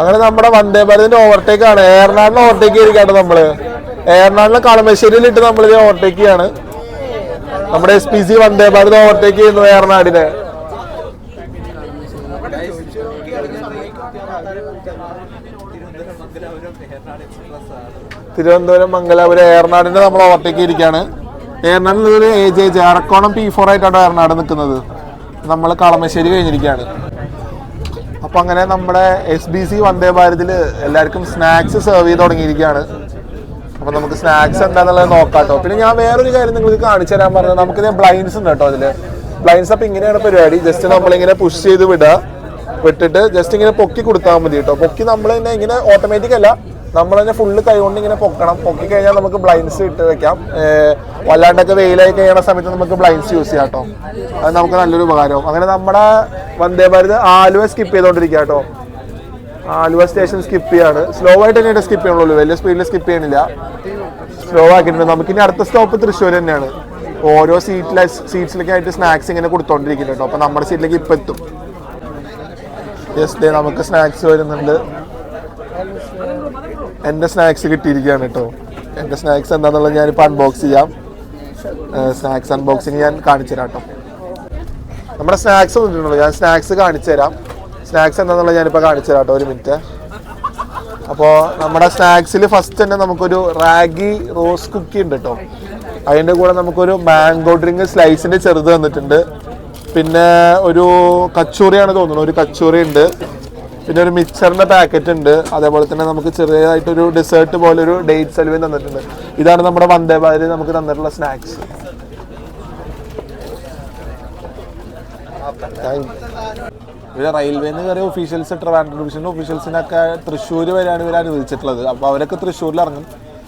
അങ്ങനെ നമ്മുടെ വന്ദേ ഭാരതിൻ്റെ ഓവർടേക്ക് ആണ്. ഏറനാടിനെ ഓവർടേക്ക് ചെയ്തിരിക്കുകയാണ് നമ്മൾ. ഏറനാടിനെ കളമശ്ശേരിയിലിട്ട് നമ്മളിത് ഓവർടേക്ക് ചെയ്യാണ്. നമ്മുടെ SPC വന്ദേ ഭാരത് ഓവർടേക്ക് ചെയ്യുന്നു ഏറനാടിനെ. തിരുവനന്തപുരം മംഗലാപുരം ഏറനാടിനെ നമ്മൾ ഓവർടേക്ക് ചെയ്തിരിക്കുകയാണ്. ഏറനാടിൽ AJ അറക്കോണം P4 ആയിട്ടാണ് ഏറനാട് നിൽക്കുന്നത്. നമ്മൾ കളമശ്ശേരി കഴിഞ്ഞിരിക്കുകയാണ്. അപ്പോൾ അങ്ങനെ നമ്മുടെ SBC വന്ദേ ഭാരതിൽ എല്ലാവർക്കും സ്നാക്സ് സെർവ് ചെയ്ത് തുടങ്ങിയിരിക്കുകയാണ്. അപ്പോൾ നമുക്ക് സ്നാക്സ് എന്താണെന്നുള്ളത് നോക്കാം കേട്ടോ. പിന്നെ ഞാൻ വേറൊരു കാര്യം നിങ്ങൾക്ക് കാണിച്ചു തരാൻ പറഞ്ഞത്, നമുക്ക് ബ്ലൈൻഡ്സ് ഉണ്ട് കേട്ടോ അതിൽ. ബ്ലൈൻഡ്സ് അപ്പോൾ ഇങ്ങനെയാണ് പരിപാടി. ജസ്റ്റ് നമ്മളിങ്ങനെ പുഷ് ചെയ്ത് വിട്ടിട്ട് ജസ്റ്റ് ഇങ്ങനെ പൊക്കി കൊടുത്താൽ മതി കേട്ടോ. പൊക്കി നമ്മൾ തന്നെ ഇങ്ങനെ ഓട്ടോമാറ്റിക് അല്ല, നമ്മൾ തന്നെ ഫുള്ള് കൈകൊണ്ട് ഇങ്ങനെ പൊക്കണം. പൊക്കി കഴിഞ്ഞാൽ നമുക്ക് ബ്ലൈൻഡ്സ് ഇട്ട് വെക്കാം. വല്ലാണ്ടൊക്കെ വെയിലായി കഴിയുന്ന സമയത്ത് നമുക്ക് ബ്ലൈൻഡ്സ് യൂസ് ചെയ്യാം കേട്ടോ. അത് നമുക്ക് നല്ലൊരു ഉപകാരവും. അങ്ങനെ നമ്മുടെ വന്ദേ ഭാരത് ആലുവ സ്കിപ്പ് ചെയ്തുകൊണ്ടിരിക്കുക കേട്ടോ. ആലുവ സ്റ്റേഷൻ സ്കിപ്പ് ചെയ്യാണ്. സ്ലോ ആയിട്ട് തന്നെയാണ് സ്കിപ്പ് ചെയ്യണുള്ളൂ, വലിയ സ്പീഡിൽ സ്കിപ്പ് ചെയ്യണില്ല, സ്ലോ ആക്കിയിട്ടുണ്ട്. നമുക്കിനി അടുത്ത സ്റ്റോപ്പ് തൃശ്ശൂർ തന്നെയാണ്. ഓരോ സീറ്റ്സിലൊക്കെ ആയിട്ട് സ്നാക്സ് ഇങ്ങനെ കൊടുത്തോണ്ടിരിക്കുന്നുണ്ട് കേട്ടോ. അപ്പോൾ നമ്മുടെ സീറ്റിലേക്ക് ഇപ്പം എത്തും. യെസ്, നമുക്ക് സ്നാക്സ് വരുന്നുണ്ട്. എൻ്റെ സ്നാക്സ് കിട്ടിയിരിക്കുകയാണ് കേട്ടോ. എൻ്റെ സ്നാക്സ് എന്താണെന്നുള്ളത് ഞാനിപ്പോൾ അൺബോക്സ് ചെയ്യാം. സ്നാക്സ് അൺബോക്സിങ് ഞാൻ കാണിച്ചു തരാം കേട്ടോ. നമ്മുടെ സ്നാക്സ് വന്നിട്ടുണ്ടല്ലോ, ഞാൻ സ്നാക്സ് കാണിച്ചു തരാം. സ്നാക്സ് എന്താണെന്നുള്ളത് ഞാനിപ്പോൾ കാണിച്ചു തരാം കേട്ടോ, ഒരു മിനിറ്റ്. അപ്പോൾ നമ്മുടെ സ്നാക്സിൽ ഫസ്റ്റ് തന്നെ നമുക്കൊരു റാഗി റോസ് കുക്കി ഉണ്ട് കേട്ടോ. അതിൻ്റെ കൂടെ നമുക്കൊരു മാംഗോ ഡ്രിങ്ക് സ്ലൈസിൻ്റെ ചെറുത് വന്നിട്ടുണ്ട്. പിന്നെ ഒരു കച്ചൂറിയാണ് തോന്നുന്നു, ഒരു കച്ചൂറി ഉണ്ട്. പിന്നെ ഒരു മിക്സറിൻ്റെ പാക്കറ്റ് ഉണ്ട്. അതേപോലെ തന്നെ നമുക്ക് ചെറിയതായിട്ടൊരു ഡെസേർട്ട് പോലെ ഒരു ഡേറ്റ്സ് ഹൽവയും തന്നിട്ടുണ്ട്. ഇതാണ് നമ്മുടെ വന്ദേ ഭാരത് നമുക്ക് തന്നിട്ടുള്ള സ്നാക്സ്. ഇവിടെ റെയിൽവേന്ന് കയറിയ ഒഫീഷ്യൽസ്, ട്രിവാൻഡ്രം ഡിവിഷൻ്റെ ഒഫീഷ്യൽസിനൊക്കെ തൃശ്ശൂർ വരെയാണ് ഇവർ അനുവദിച്ചിട്ടുള്ളത്. അപ്പോൾ അവരൊക്കെ തൃശ്ശൂരിൽ ഇറങ്ങും.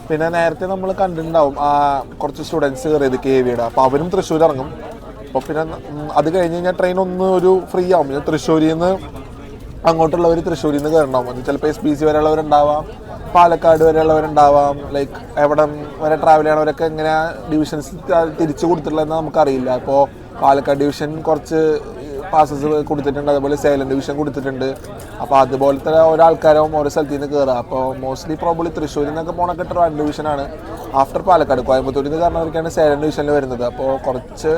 പിന്നെ നേരത്തെ നമ്മൾ കണ്ടിട്ടുണ്ടാവും കുറച്ച് സ്റ്റുഡൻസ് കയറിയത് KVയുടെ, അപ്പോൾ അവരും തൃശ്ശൂർ ഇറങ്ങും. അപ്പോൾ പിന്നെ അത് കഴിഞ്ഞ് കഴിഞ്ഞാൽ ട്രെയിൻ ഒരു ഫ്രീ ആവും. പിന്നെ തൃശ്ശൂരിൽ നിന്ന് അങ്ങോട്ടുള്ളവർ തൃശ്ശൂരിൽ നിന്ന് കയറണ്ടാവും. അത് ചിലപ്പോൾ SBC വരെയുള്ളവരുണ്ടാവാം, പാലക്കാട് വരെയുള്ളവരുണ്ടാവാം. ലൈക്ക് എവിടെ വരെ ട്രാവൽ ചെയ്യണവരൊക്കെ എങ്ങനെ ഡിവിഷൻസ് തിരിച്ചു കൊടുത്തിട്ടുള്ളതെന്ന് നമുക്കറിയില്ല. അപ്പോൾ പാലക്കാട് ഡിവിഷൻ കുറച്ച് പാസസ് കൊടുത്തിട്ടുണ്ട്, അതുപോലെ സേലം ഡിവിഷൻ കൊടുത്തിട്ടുണ്ട്. അപ്പോൾ അതുപോലത്തെ ഓരോ ആൾക്കാരും ഓരോ സ്ഥലത്തു നിന്ന് കയറുക. അപ്പോൾ മോസ്റ്റ്ലി പ്രോബ്ലി തൃശ്ശൂരിൽ നിന്നൊക്കെ പോകണൊക്കെ ട്രിവാൻഡ്രം ഡിവിഷനാണ്. ആഫ്റ്റർ പാലക്കാട്, കോയമ്പത്തൂരിൽ നിന്ന് കയറുന്നവർക്കാണ് സേലം ഡിവിഷനിൽ വരുന്നത്. അപ്പോൾ കുറച്ച്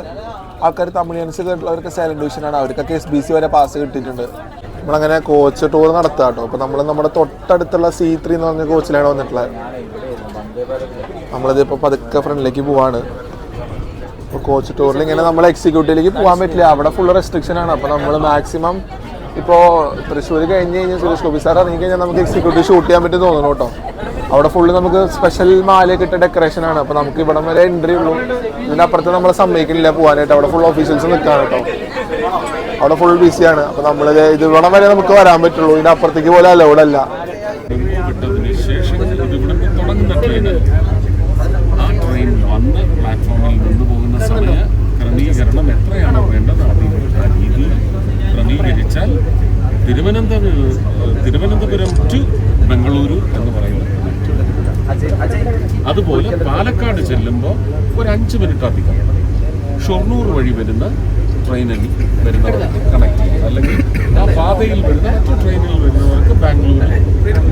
ആൾക്കാർ തമിഴിയൻസ് കേട്ടുള്ളവർക്ക് സേലം ഡിവിഷനാണ്, അവർക്കൊക്കെ SBC വരെ പാസ് കിട്ടിയിട്ടുണ്ട്. നമ്മളങ്ങനെ കോച്ച് ടൂർ നടത്തുക കേട്ടോ. അപ്പോൾ നമ്മൾ നമ്മുടെ തൊട്ടടുത്തുള്ള C3 എന്ന് പറഞ്ഞ കോച്ചിലാണ് വന്നിട്ടുള്ളത്. നമ്മളിതിപ്പോൾ പതുക്കെ ഫ്രണ്ടിലേക്ക് പോവാണ്. അപ്പോൾ കോച്ച് ടൂറിൽ ഇങ്ങനെ നമ്മൾ എക്സിക്യൂട്ടീവിലേക്ക് പോകാൻ പറ്റില്ല, അവിടെ ഫുൾ റെസ്ട്രിക്ഷൻ ആണ്. അപ്പോൾ നമ്മൾ മാക്സിമം ഇപ്പോൾ തൃശ്ശൂർ കഴിഞ്ഞ് കഴിഞ്ഞാൽ സുരേഷ് ഗോപി സാർ ഇറങ്ങി കഴിഞ്ഞാൽ നമുക്ക് എക്സിക്യൂട്ടീവ് ഷൂട്ട് ചെയ്യാൻ പറ്റും തോന്നുന്നു കേട്ടോ. അവിടെ ഫുള്ള് നമുക്ക് സ്പെഷ്യൽ മാലയൊക്കെ ഇട്ട ഡെക്കറേഷനാണ്. അപ്പോൾ നമുക്ക് ഇവിടം വരെ എൻട്രി ഉള്ളൂ. ഇതിൻ്റെ അപ്പുറത്ത് നമ്മൾ സമ്മതിക്കുന്നില്ല പോകാനായിട്ട്. അവിടെ ഫുൾ ഓഫീഷ്യൽസ് നിൽക്കുകയാണ് കേട്ടോ. അവിടെ ഫുൾ ബിസിയാണ്. അപ്പോൾ നമ്മൾ ഇത് ഇവിടം വരെ നമുക്ക് വരാൻ പറ്റുള്ളൂ, ഇതിൻ്റെ അപ്പുറത്തേക്ക് പോലെ അലൗഡല്ല. ക്രമീകരണം എത്രയാണോ വേണ്ടത് ആ രീതിയിൽ ക്രമീകരിച്ചാൽ തിരുവനന്തപുരം ടു ബംഗളൂരു എന്ന് പറയുന്നത്. അതുപോലെ പാലക്കാട് ചെല്ലുമ്പോൾ ഒരു 5 മിനിറ്റ് അധികം ഷൊർണൂർ വഴി വരുന്ന ട്രെയിനിൽ വരുന്നവർക്ക് കണക്ട് ചെയ്യും. അല്ലെങ്കിൽ ആ പാതയിൽ വരുന്ന മറ്റു ട്രെയിനിൽ വരുന്നവർക്ക്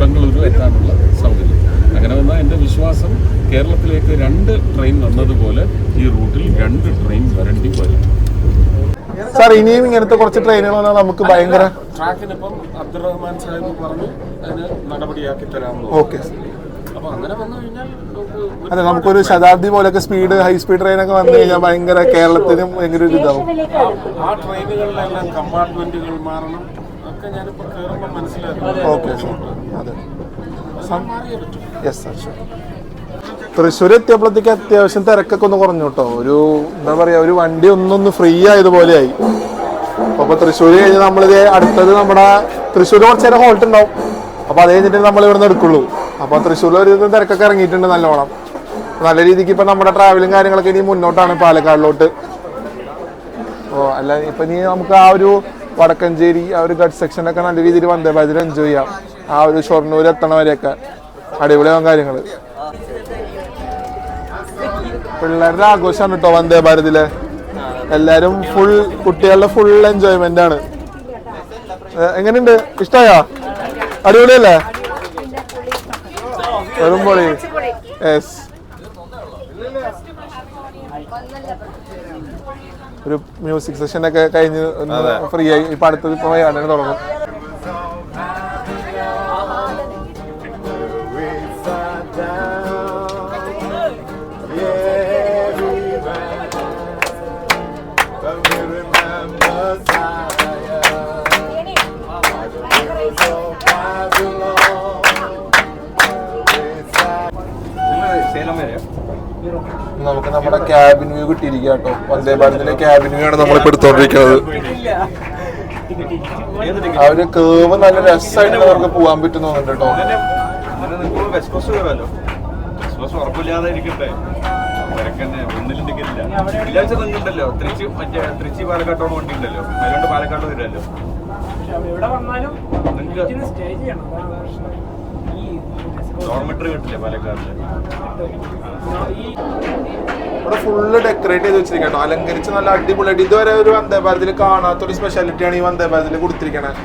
ബംഗളൂരു എത്താനുള്ള സൗകര്യം. അങ്ങനെ വന്നാൽ എൻ്റെ വിശ്വാസം കേരളത്തിലേക്ക് 2 ട്രെയിൻ വന്നതുപോലെ ഈ റൂട്ടിൽ 2 ട്രെയിൻ വരേണ്ടി വരും. സാർ ഇനിയും ഇങ്ങനത്തെ കുറച്ച് ട്രെയിനുകൾ വന്നാൽ നമുക്ക് ഭയങ്കര ട്രാക്കിനിപ്പം അബ്ദുറഹ്മാൻ സാഹിബ് പറഞ്ഞു അതിന് നടപടിയാക്കി തരാമെന്ന്. ഓക്കെ. അപ്പോൾ അങ്ങനെ വന്നു കഴിഞ്ഞാൽ അതെ, നമുക്കൊരു ശതാബ്ദി പോലൊക്കെ സ്പീഡ് ഹൈ സ്പീഡ് ട്രെയിനൊക്കെ വന്നു കഴിഞ്ഞാൽ ഭയങ്കര കേരളത്തിനും ഭയങ്കര ഒരു ഇതാവും. ആ ട്രെയിനുകളിലെല്ലാം കമ്പാർട്ട്മെന്റുകൾ മാറണം ഒക്കെ ഞാനിപ്പോൾ കയറുമ്പോൾ മനസ്സിലാക്കുന്നു. ഓക്കെ സാർ, അതെ യെസ് സാർ, ഷുവർ. തൃശ്ശൂർ എത്തിയപ്പോഴത്തേക്ക് അത്യാവശ്യം തിരക്കൊക്കെ ഒന്ന് കുറഞ്ഞു കേട്ടോ. ഒരു എന്താ പറയുക, ഒരു വണ്ടി ഒന്നൊന്ന് ഫ്രീ ആയതുപോലെയായി. അപ്പോൾ തൃശ്ശൂർ കഴിഞ്ഞ് നമ്മളിത് അടുത്തത് നമ്മുടെ തൃശ്ശൂർ കുറച്ച് നേരം ഹോൾട്ട് ഉണ്ടാവും. അപ്പോൾ അത് കഴിഞ്ഞിട്ട് നമ്മൾ ഇവിടെ നിന്ന് എടുക്കുള്ളൂ. അപ്പോൾ തൃശ്ശൂരിൽ ഒരു തിരക്കൊക്കെ ഇറങ്ങിയിട്ടുണ്ട് നല്ലോണം. നല്ല രീതിക്ക് ഇപ്പം നമ്മുടെ ട്രാവലും കാര്യങ്ങളൊക്കെ ഇനി മുന്നോട്ടാണ് പാലക്കാടിലോട്ട്. അപ്പോൾ അല്ല ഇപ്പം ഇനി നമുക്ക് ആ ഒരു വടക്കഞ്ചേരി ആ ഒരു ഗഡ് സെക്ഷനൊക്കെ നല്ല രീതിയിൽ വന്ദേ ഭാരതിൽ എൻജോയ് ചെയ്യാം. ആ ഒരു ഷൊർണൂർ എത്തണവരെയൊക്കെ അടിപൊളിയാവും കാര്യങ്ങൾ. പിള്ളേരുടെ ആഘോഷമാണ് കേട്ടോ വന്ദേ ഭാരതിലെ. എല്ലാരും ഫുൾ കുട്ടികളുടെ ഫുൾ എൻജോയ്മെന്റ് ആണ്. എങ്ങനെയുണ്ട്, ഇഷ്ടമായോ? അടിപൊളിയല്ലേ? വെറുംപൊളി. യെസ്, ഒരു മ്യൂസിക് സെഷൻ ഒക്കെ കഴിഞ്ഞ് ഫ്രീ ആയി. ഇപ്പൊ അടുത്തത് ഇപ്പൊ വൈകാണ്ട് തുടങ്ങും. നമുക്ക് നമ്മുടെ ക്യാബിൻ വ്യൂ കിട്ടിയിരിക്കുക കേട്ടോ. വന്ദേ ഭാരതിലെ ക്യാബിൻ വ്യൂ ആണ് നമ്മളിപ്പോ എടുത്തോണ്ടിരിക്കുന്നത്. ആ ഒരു കേവ് നല്ല രസമായിട്ട് നമുക്ക് പോകാൻ പറ്റുന്നുണ്ട് കേട്ടോ. ഉറപ്പില്ലാതെ ഇരിക്കട്ടെ വെള്ളിയാഴ്ച നിന്നുണ്ടല്ലോ തൃച്ചി പാലക്കാട്ടോട് വണ്ടി ഉണ്ടല്ലോ, അതുകൊണ്ട് പാലക്കാട് വരുമല്ലോ. ഡോർമെട്രി കിട്ടില്ലേ പാലക്കാടില്? ഇവിടെ ഫുള്ള് ഡെക്കറേറ്റ് ചെയ്ത് വെച്ചിരിക്കട്ടോ, അലങ്കരിച്ച് നല്ല അടിപൊളിയായിട്ട്. ഇതുവരെ ഒരു വന്ദേ ഭാരതിൽ കാണാത്തൊരു സ്പെഷ്യാലിറ്റിയാണ് ഈ വന്ദേ ഭാരതിൽ കൊടുത്തിരിക്കണത്.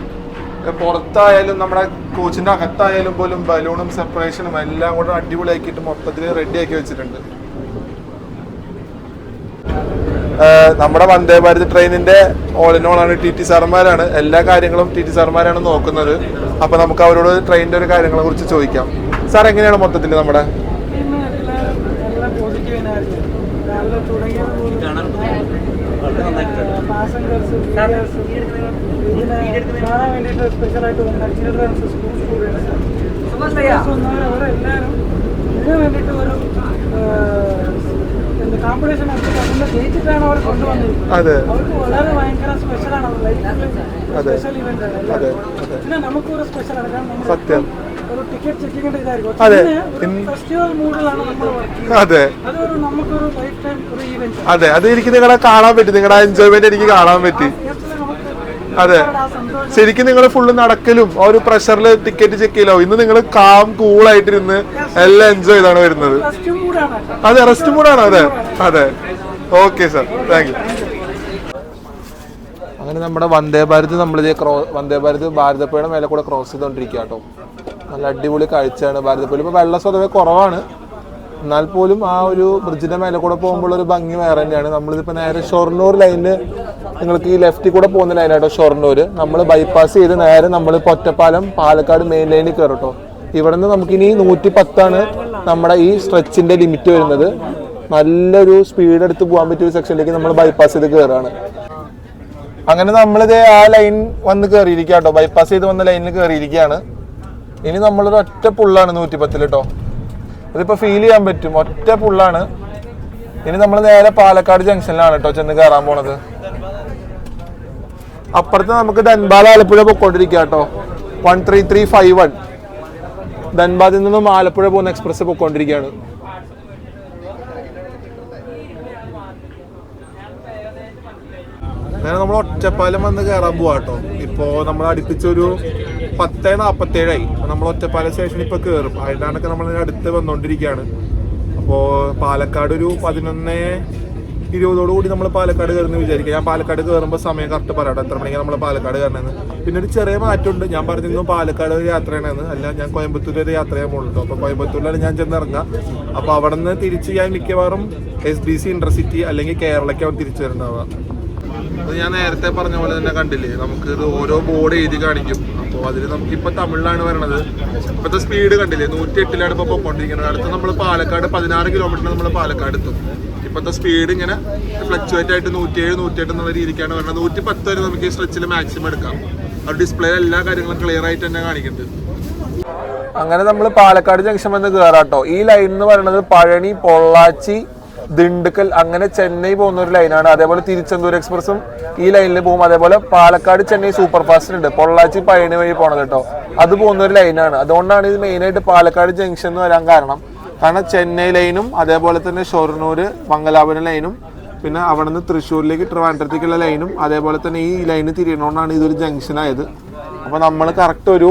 പുറത്തായാലും നമ്മുടെ കോച്ചിന്റെ അകത്തായാലും പോലും ബലൂണും സെപ്പറേഷനും എല്ലാം കൂടെ അടിപൊളിയാക്കിയിട്ട് മൊത്തത്തിൽ റെഡി ആക്കി വെച്ചിട്ടുണ്ട്. നമ്മുടെ വന്ദേ ഭാരത് ട്രെയിനിന്റെ ഓൾ ഇൻ ഓൾ ആണ് ടി സാർമാരാണ്. എല്ലാ കാര്യങ്ങളും ടി സാർമാരാണ് നോക്കുന്നത്. അപ്പൊ നമുക്ക് അവരോട് ട്രെയിനിന്റെ ഒരു കാര്യങ്ങളെ കുറിച്ച് ചോദിക്കാം. സാർ, എങ്ങനെയാണ് മൊത്തത്തിൽ നമ്മുടെ കോമ്പറ്റീഷൻ ജയിച്ചിട്ടാണ് അവർ കൊണ്ടുവന്നിരിക്കുന്നത്. അവർക്ക് വളരെ ഭയങ്കര സ്പെഷ്യലാണ്, സ്പെഷ്യൽ ഇവന്റ് ആണ്. പിന്നെ നമുക്കൊരു സ്പെഷ്യൽ ആണ്, കാരണം ഒരു ടിക്കറ്റ് ചെക്കിങ്ങിന്റെ ഇതായിരിക്കും. ഫെസ്റ്റിവൽ മൂഡിലാണ് നമ്മൾ വർക്ക് ചെയ്യുന്നത്. അതൊരു നമുക്കൊരു ലൈഫ് ടൈം ഒരു ഇവന്റ്. അതെ, അത് എനിക്ക് നിങ്ങളെ കാണാൻ പറ്റി, നിങ്ങളുടെ എൻജോയ്മെന്റ് എനിക്ക് കാണാൻ പറ്റി. അതെ, ശരിക്കും നിങ്ങൾ ഫുള്ള് നടക്കലും ആ ഒരു പ്രഷറിൽ ടിക്കറ്റ് ചെക്ക് ചെയ്യലോ. ഇന്ന് നിങ്ങൾ കാം കൂളായിട്ടിരുന്ന് എല്ലാം എൻജോയ് ചെയ്താണ് വരുന്നത്. അതെ, റെസ്റ്റ് മൂഡാണ്. അതെ അതെ, ഓക്കെ സാർ, താങ്ക് യു. അങ്ങനെ നമ്മുടെ വന്ദേ ഭാരത് നമ്മളിത് വന്ദേ ഭാരത് ഭാരതപ്പുഴയുടെ മേലെ കൂടെ ക്രോസ് ചെയ്തോണ്ടിരിക്കുക കേട്ടോ. നല്ല അടിപൊളി കാഴ്ചയാണ്. ഭാരതപ്പുഴ ഇപ്പൊ വെള്ളം സ്വതവേ കുറവാണ്, എന്നാൽ പോലും ആ ഒരു ബ്രിഡ്ജിന്റെ മേലെ കൂടെ പോകുമ്പോൾ ഒരു ഭംഗി വേറെ തന്നെയാണ്. നമ്മളിതിപ്പോ നേരെ ഷൊർണൂർ ലൈനില്, നിങ്ങൾക്ക് ഈ ലെഫ്റ്റിൽ കൂടെ പോകുന്ന ലൈനാട്ടോ ഷൊർണൂർ. നമ്മൾ ബൈപ്പാസ് ചെയ്ത് നേരെ നമ്മൾ ഒറ്റപ്പാലം പാലക്കാട് മെയിൻ ലൈനിൽ കയറും കേട്ടോ. ഇവിടെ നിന്ന് നമുക്കിനി 110 നമ്മുടെ ഈ സ്ട്രെച്ചിന്റെ ലിമിറ്റ് വരുന്നത്. നല്ലൊരു സ്പീഡ് എടുത്ത് പോകാൻ പറ്റിയ ഒരു സെക്ഷനിലേക്ക് നമ്മൾ ബൈപ്പാസ് ചെയ്ത് കയറാണ്. അങ്ങനെ നമ്മളിത് ആ ലൈൻ വന്ന് കയറിയിരിക്കുക കേട്ടോ, ബൈപ്പാസ് ചെയ്ത് വന്ന ലൈനിൽ കയറിയിരിക്കുകയാണ്. ഇനി നമ്മളൊരു ഒറ്റ പുള്ളാണ് 110 കേട്ടോ. അതിപ്പോ ഫീൽ ചെയ്യാൻ പറ്റും, ഒറ്റ പുള്ളാണ്. ഇനി നമ്മൾ നേരെ പാലക്കാട് ജംഗ്ഷനിലാണ് കേട്ടോ ചെന്ന് കയറാൻ പോണത്. അപ്പുറത്ത് നമുക്ക് ധൻബാദ് ആലപ്പുഴ പൊക്കോണ്ടിരിക്കുക കേട്ടോ. 13351 ധൻബാദിൽ നിന്നും ആലപ്പുഴ പോകുന്ന എക്സ്പ്രസ് പൊക്കോണ്ടിരിക്കുകയാണ്. അങ്ങനെ നമ്മൾ ഒറ്റപ്പാലം വന്ന് കയറാൻ പോവാ കേട്ടോ. ഇപ്പോ നമ്മൾ അടുപ്പിച്ചൊരു 10:47 നമ്മൾ ഒറ്റപ്പാലം സ്റ്റേഷനിൽ ഇപ്പൊ കയറും. അതിനാണൊക്കെ നമ്മൾ അടുത്ത് വന്നോണ്ടിരിക്കുകയാണ്. അപ്പോ പാലക്കാട് ഒരു 11:20 കൂടി നമ്മൾ പാലക്കാട് കയറുന്ന വിചാരിക്കുക. ഞാൻ പാലക്കാട് കയറുമ്പോൾ സമയം കറക്റ്റ് പറയാം എത്ര മണിക്ക് നമ്മൾ പാലക്കാട് കയറണമെന്ന്. പിന്നെ ഒരു ചെറിയ മാറ്റമുണ്ട്, ഞാൻ പറഞ്ഞിരുന്നു പാലക്കാട് ഒരു യാത്ര ചെയ്യണമെന്ന്. അല്ല, ഞാൻ കോയമ്പത്തൂർ ഒരു യാത്ര ചെയ്യാൻ പോകുന്നുണ്ടോ. അപ്പോൾ കോയമ്പത്തൂരിലാണ് ഞാൻ ചെന്ന് ഇറങ്ങുക. അപ്പോൾ അവിടെ നിന്ന് തിരിച്ച് ഞാൻ മിക്കവാറും SBC ഇന്റർസിറ്റി അല്ലെങ്കിൽ കേരളയ്ക്കാവും തിരിച്ചു വരുന്നതാവുക. അത് ഞാൻ നേരത്തെ പറഞ്ഞ പോലെ തന്നെ കണ്ടില്ലേ, നമുക്ക് ഇത് ഓരോ ബോർഡ് എഴുതി കാണിക്കും. അപ്പോൾ അതിൽ നമുക്കിപ്പോൾ തമിഴിലാണ് വരണത്. ഇപ്പോഴത്തെ സ്പീഡ് കണ്ടില്ലേ, 108 ഇപ്പോൾ പോയിക്കൊണ്ടിരിക്കുന്നത്. അടുത്ത് നമ്മൾ പാലക്കാട് 16 കിലോമീറ്റർ നമ്മൾ പാലക്കാട് എത്തും. ഇപ്പോഴത്തെ സ്പീഡ് ഇങ്ങനെ ഫ്ലക്ച്വേറ്റ് ആയിട്ട് 107, 108 എന്നുള്ള രീതിക്കാണ് വരുന്നത്. 110 വരെ നമുക്ക് ഈ സ്ട്രെച്ചിൽ മാക്സിമം എടുക്കാം. ആ ഡിസ്പ്ലേ എല്ലാ കാര്യങ്ങളും ക്ലിയർ ആയിട്ട് തന്നെ കാണിക്കുന്നുണ്ട്. അങ്ങനെ നമ്മൾ പാലക്കാട് ജംഗ്ഷൻ വന്ന് കയറാട്ടോ. ഈ ലൈൻ എന്ന് പറയുന്നത് പഴനി, പൊള്ളാച്ചി, ദിണ്ടുക്കൽ, അങ്ങനെ ചെന്നൈ പോകുന്ന ഒരു ലൈനാണ്. അതേപോലെ തിരുച്ചെന്തൂർ എക്സ്പ്രസും ഈ ലൈനിൽ പോകും. അതേപോലെ പാലക്കാട് ചെന്നൈ സൂപ്പർ ഫാസ്റ്റ് ഉണ്ട്, പൊള്ളാച്ചി പഴനി വഴി പോണത് കേട്ടോ. അത് പോകുന്ന ഒരു ലൈനാണ്. അതുകൊണ്ടാണ് ഇത് മെയിനായിട്ട് പാലക്കാട് ജംഗ്ഷൻ എന്ന് വരാൻ കാരണം. കാരണം ചെന്നൈ ലൈനും അതേപോലെ തന്നെ ഷൊർണൂർ മംഗലാപുരം ലൈനും പിന്നെ അവിടെ നിന്ന് തൃശ്ശൂരിലേക്ക് ട്രിവാൻഡ്രത്തേക്കുള്ള ലൈനും അതേപോലെ തന്നെ ഈ ലൈന് തിരിയണോണ്ടാണ് ഇതൊരു ജംഗ്ഷൻ ആയത്. അപ്പോൾ നമ്മൾ കറക്റ്റ് ഒരു